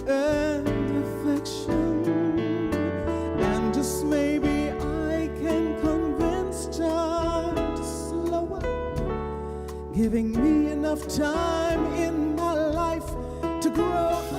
and affection. And just maybe I can convince time to slow up, giving me enough time in my life to grow up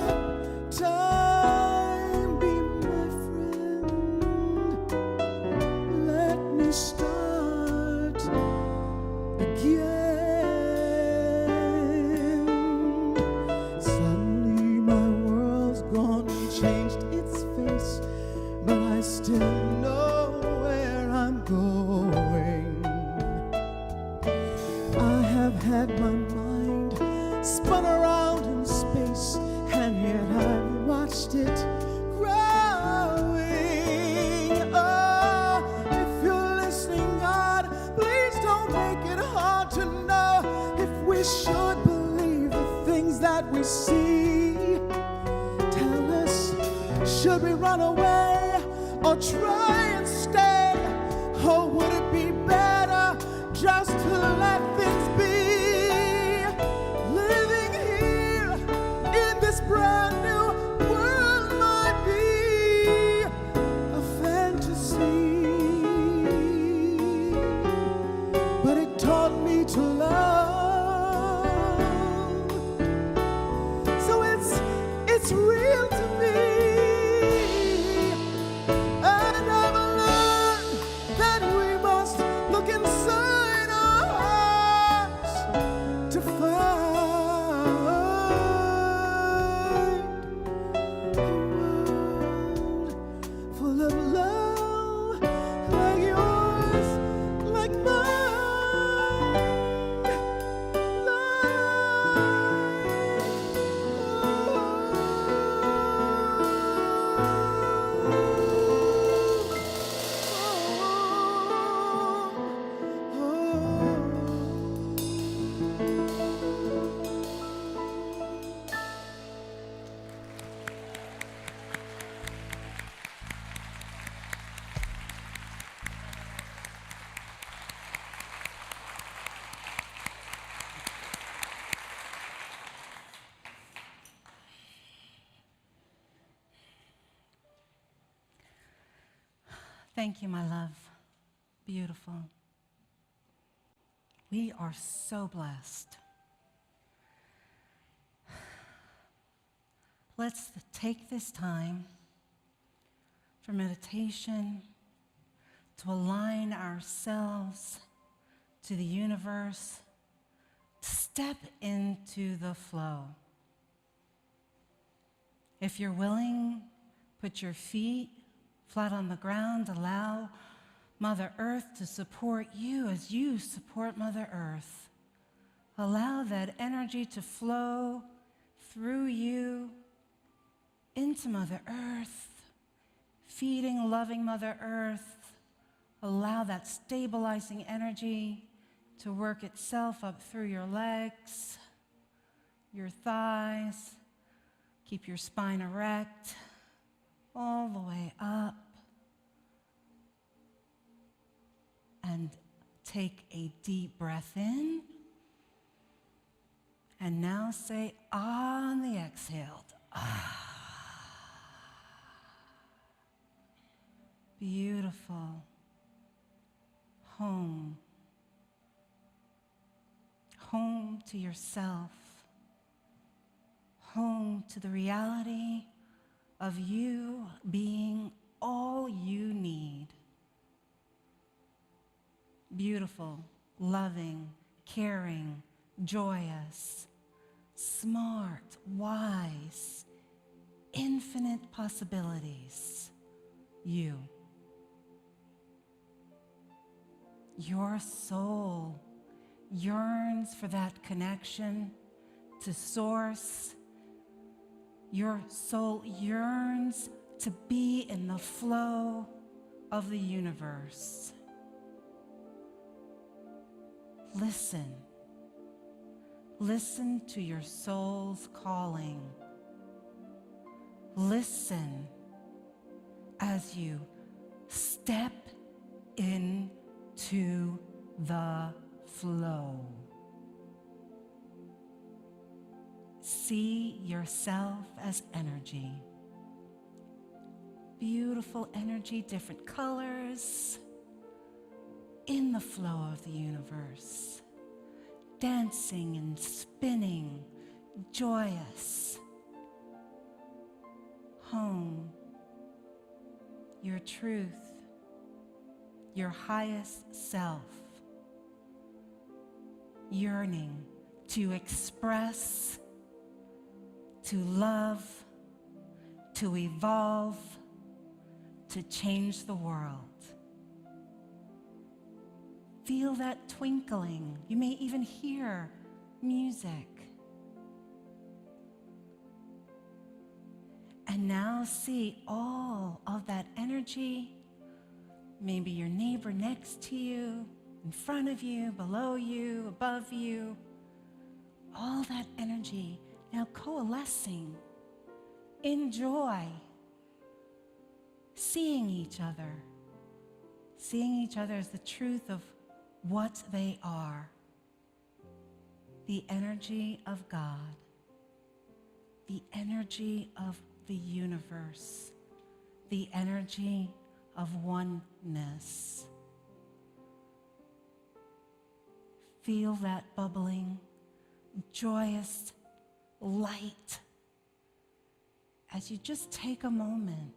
had my mind spun around in space, and yet I watched it growing. Oh, if you're listening, God, please don't make it hard to know if we should believe the things that we see. Tell us, should we run away or try and stay? Or would it be better just to let things be? Living here in this brand new world might be a fantasy, but it taught me to love. So it's real to me. And I've learned that we must look inside our hearts to find a world full of love like yours, like mine, Thank you, my love. Beautiful. We are so blessed. Let's take this time for meditation to align ourselves to the universe, to step into the flow. If you're willing, put your feet flat on the ground. Allow Mother Earth to support you as you support Mother Earth. Allow that energy to flow through you into Mother Earth, feeding, loving Mother Earth. Allow that stabilizing energy to work itself up through your legs, your thighs. Keep your spine erect, all the way up. And take a deep breath in. And now say ah on the exhaled. Ah. Beautiful. Home. Home to yourself. Home to the reality of you being all you need. Beautiful, loving, caring, joyous, smart, wise, infinite possibilities. You. Your soul yearns for that connection to Source. Your soul yearns to be in the flow of the universe. Listen. Listen to your soul's calling. Listen as you step into the flow. See yourself as energy. Beautiful energy, different colors, in the flow of the universe, dancing and spinning, joyous. Home, your truth, your highest self, yearning to express, to love, to evolve, to change the world. Feel that twinkling. You may even hear music. And now see all of that energy, maybe your neighbor next to you, in front of you, below you, above you, all that energy now coalescing in joy, seeing each other as the truth of what they are, the energy of God, the energy of the universe, the energy of oneness. Feel that bubbling, joyous light as you just take a moment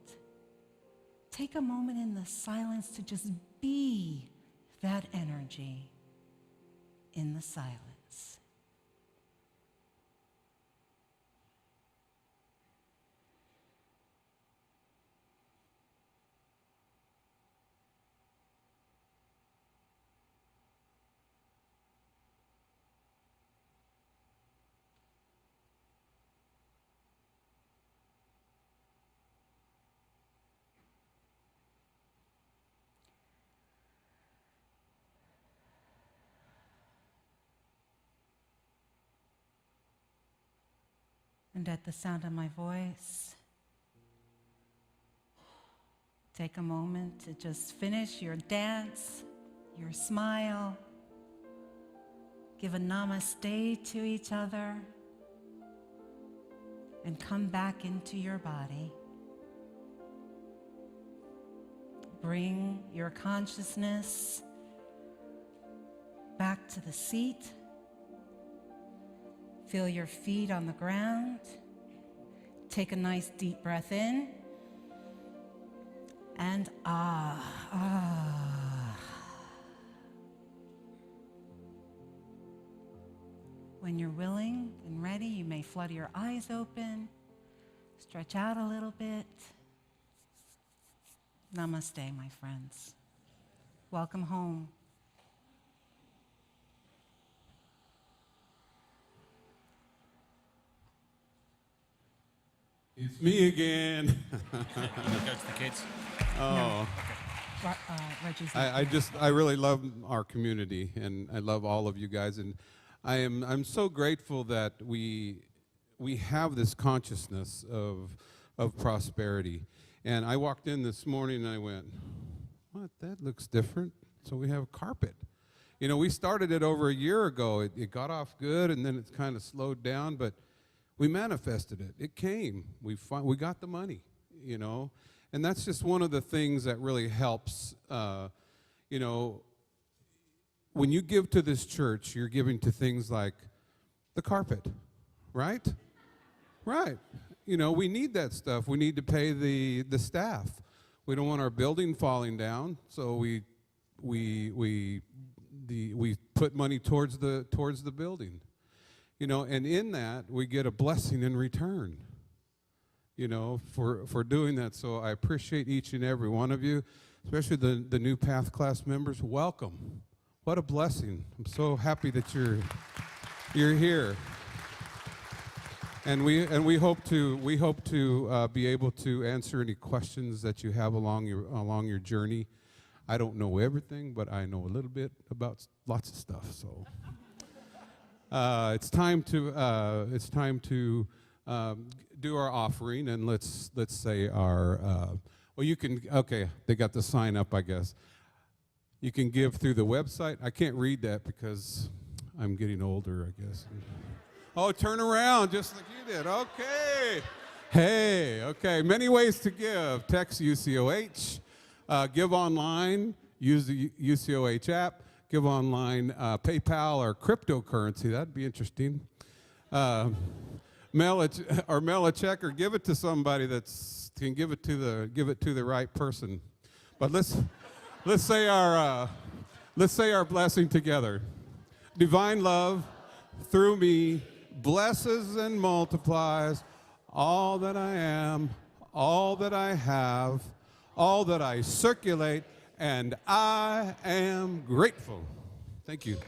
in the silence to just be that energy in the silence. And at the sound of my voice, take a moment to just finish your dance, your smile, give a namaste to each other, and come back into your body. Bring your consciousness back to the seat. Feel your feet on the ground. Take a nice deep breath in. And When you're willing and ready, you may flutter your eyes open, stretch out a little bit. Namaste, my friends. Welcome home. It's me again. Coach the kids. Oh, Reggie's I really love our community, and I love all of you guys, and I'm so grateful that we have this consciousness of prosperity. And I walked in this morning and I went, what? That looks different. So we have carpet. You know, we started it over a year ago. It got off good, and then it's kind of slowed down, but we manifested it. It came. We got the money, you know. And that's just one of the things that really helps. You know, when you give to this church, you're giving to things like the carpet, right? Right. You know, we need that stuff. We need to pay the staff. We don't want our building falling down, so we put money towards the building. You know, and in that, we get a blessing in return, you know, for doing that. So I appreciate each and every one of you, especially the new Path Class members. Welcome. What a blessing. I'm so happy that you're here. And we hope to be able to answer any questions that you have along your journey. I don't know everything, but I know a little bit about lots of stuff. So it's time to do our offering, and let's say our. Well, you can. Okay, they got the sign up, I guess. You can give through the website. I can't read that because I'm getting older, I guess. Oh, turn around just like you did. Okay. Hey, okay. Many ways to give. Text UCOH. Give online. Use the UCOH app. Give online. PayPal or cryptocurrency. That'd be interesting. Mail a check or give it to somebody that's can give it to the right person. But let's say our blessing together. Divine love through me blesses and multiplies all that I am, all that I have, all that I circulate, and I am grateful. Thank you.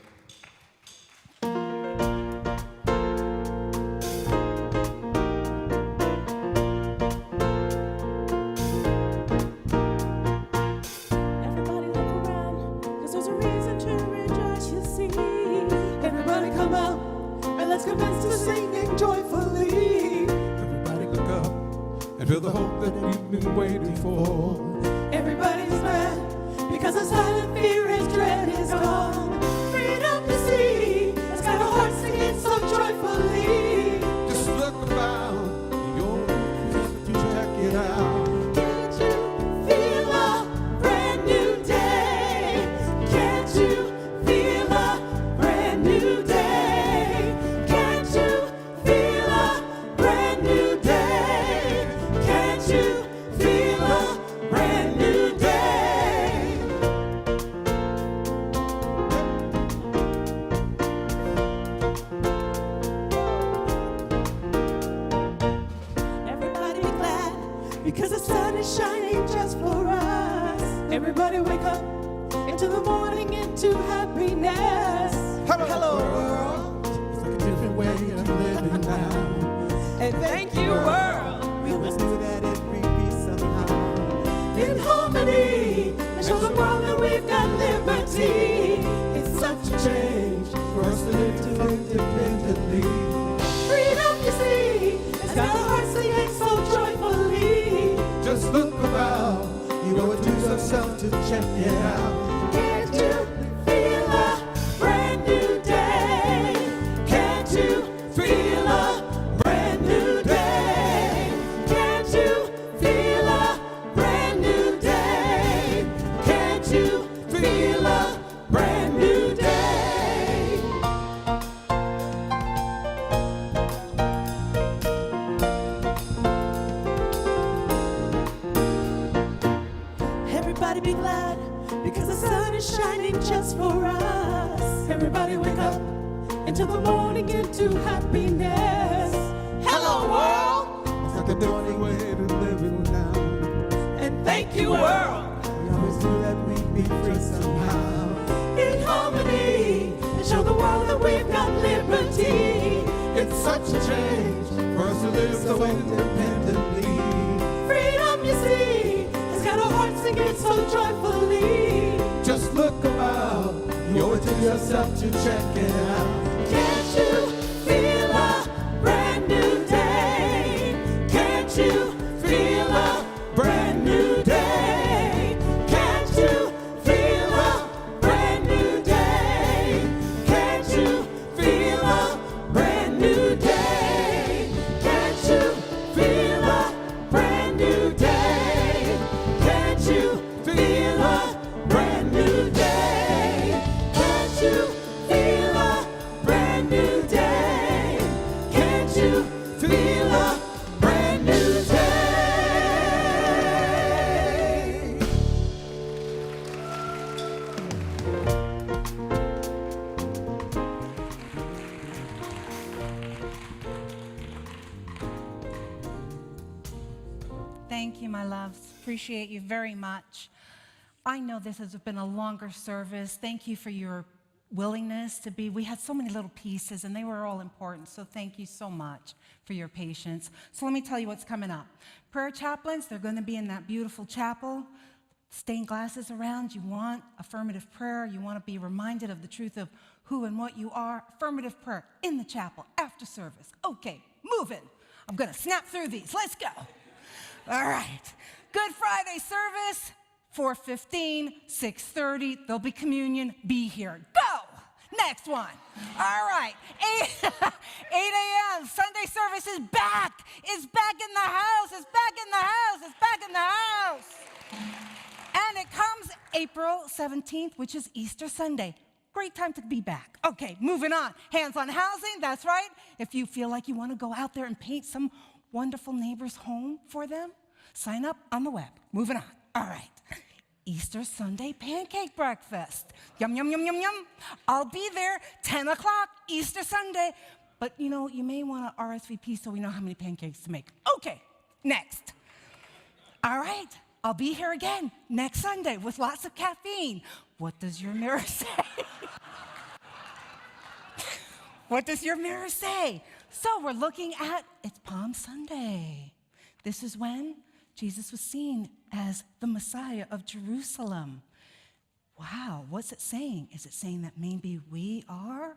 feel the hope that we've been waiting for. Everybody's glad because the silent fear and dread is gone. Freedom to see has got our hearts singing so joyfully. Just look about, you're to check it out. Can't you feel a brand new day? Can't you feel a brand new day? Can't you feel a brand new day? Can't you feel a brand new day? Everybody be glad because the sun is shining just for us. Everybody wake up into the morning, into happiness. Hello world. It's like a different way of living now. And thank you, world. We always knew that it'd be somehow. In harmony, and show the world that we've got liberty. It's such a change For us to live independently. freedom, you see, has got our hearts singing so joyfully. Just look about, you owe it to yourself to check it out. Can't you feel a brand new day? Can't you feel a brand new day? Can't you feel a brand new day? Can't you feel a brand new day? Everybody be glad because the sun is shining just for us. Everybody wake up into the morning, into happiness. Hello world, It's like a different way to living now. and thank you world. We always knew that we'd be free somehow. In harmony, and show the world that we've got liberty. It's such a change for us to live so independently. Freedom, you see, has got our hearts singing so joyfully. Just look about, you owe it to yourself to check it out. Can't you feel a brand new day? Can't you feel a brand new day? Can't you feel a brand new day? Can't you feel a brand new day? Can't you feel a brand new day? Can't you feel a brand new day? Can't you feel a brand new day? Can't you feel a brand new day? Thank you, my loves. Appreciate you very much. I know this has been a longer service. Thank you for your willingness to be. We had so many little pieces, and they were all important, so thank you so much for your patience. So let me tell you what's coming up. Prayer chaplains, they're going to be in that beautiful chapel. Stained glasses around. You want affirmative prayer. You want to be reminded of the truth of who and what you are. Affirmative prayer in the chapel after service. Okay, moving. I'm going to snap through these. Let's go. All right. Good Friday service, 4:15, 6:30. There'll be communion. Be here. Go. Next one. All right. 8 a.m. Sunday service is back. It's back in the house. It's back in the house. It's back in the house. And it comes April 17th, which is Easter Sunday. Great time to be back. Okay, moving on. Hands on housing, that's right. If you feel like you want to go out there and paint some wonderful neighbor's home for them, sign up on the web. Moving on. All right. Easter Sunday pancake breakfast. Yum, yum, yum, yum, yum. I'll be there 10 o'clock Easter Sunday. But, you know, you may want to RSVP so we know how many pancakes to make. Okay, next. All right. I'll be here again next Sunday with lots of caffeine. What does your mirror say? What does your mirror say? So we're looking at, it's Palm Sunday. This is when Jesus was seen as the Messiah of Jerusalem. Wow, what's it saying? Is it saying that maybe we are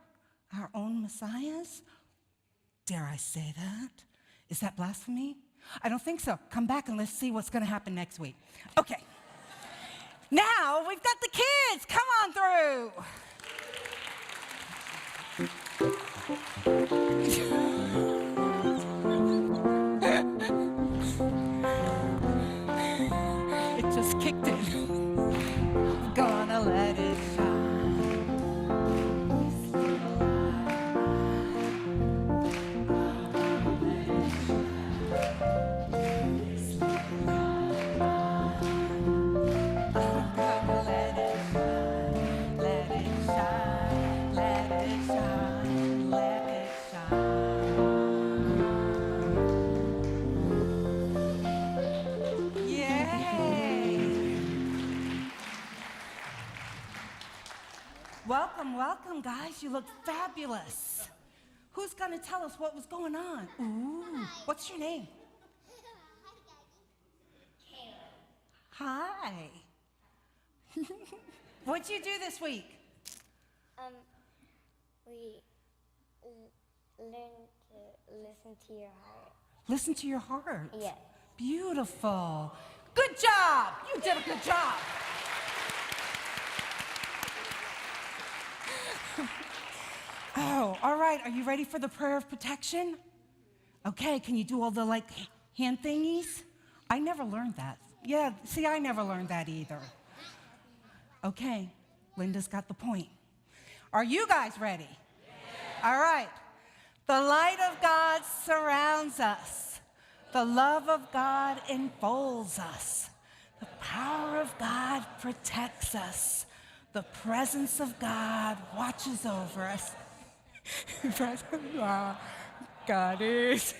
our own messiahs? Dare I say that? Is that blasphemy? I don't think so. Come back and let's see what's going to happen next week. Okay. Now we've got the kids. Come on through. It just kicked in. Gonna let it shine. Welcome, welcome, guys. You look fabulous. Who's going to tell us what was going on? Ooh, what's your name? Hi. What'd you do this week? We learned to listen to your heart. Listen to your heart. Yes. Beautiful. Good job. You did a good job. Oh, all right. Are you ready for the prayer of protection? Okay, can you do all the hand thingies? I never learned that. Yeah, see, I never learned that either. Okay, Linda's got the point. Are you guys ready? Yeah. All right. The light of God surrounds us. The love of God enfolds us. The power of God protects us. The presence of God watches over us. God is,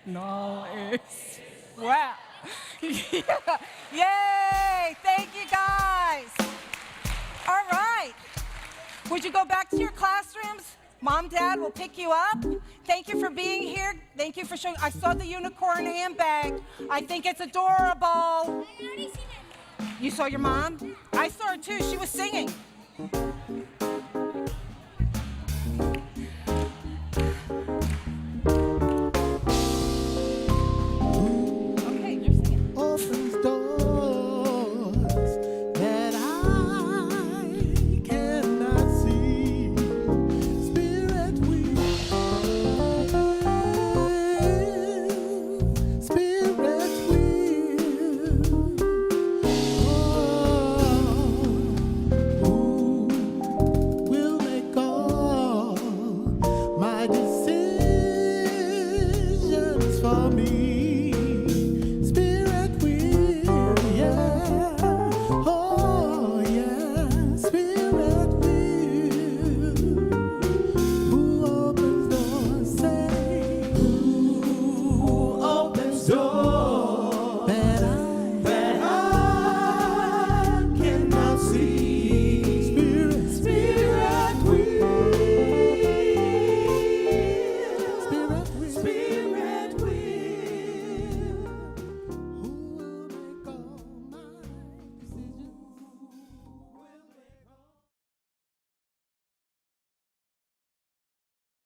no is. Wow. Yeah. Yay! Thank you, guys. All right. Would you go back to your classrooms? Mom, Dad will pick you up. Thank you for being here. Thank you for showing. I saw the unicorn handbag. I think it's adorable. I already seen it. You saw your mom? I saw her too. She was singing.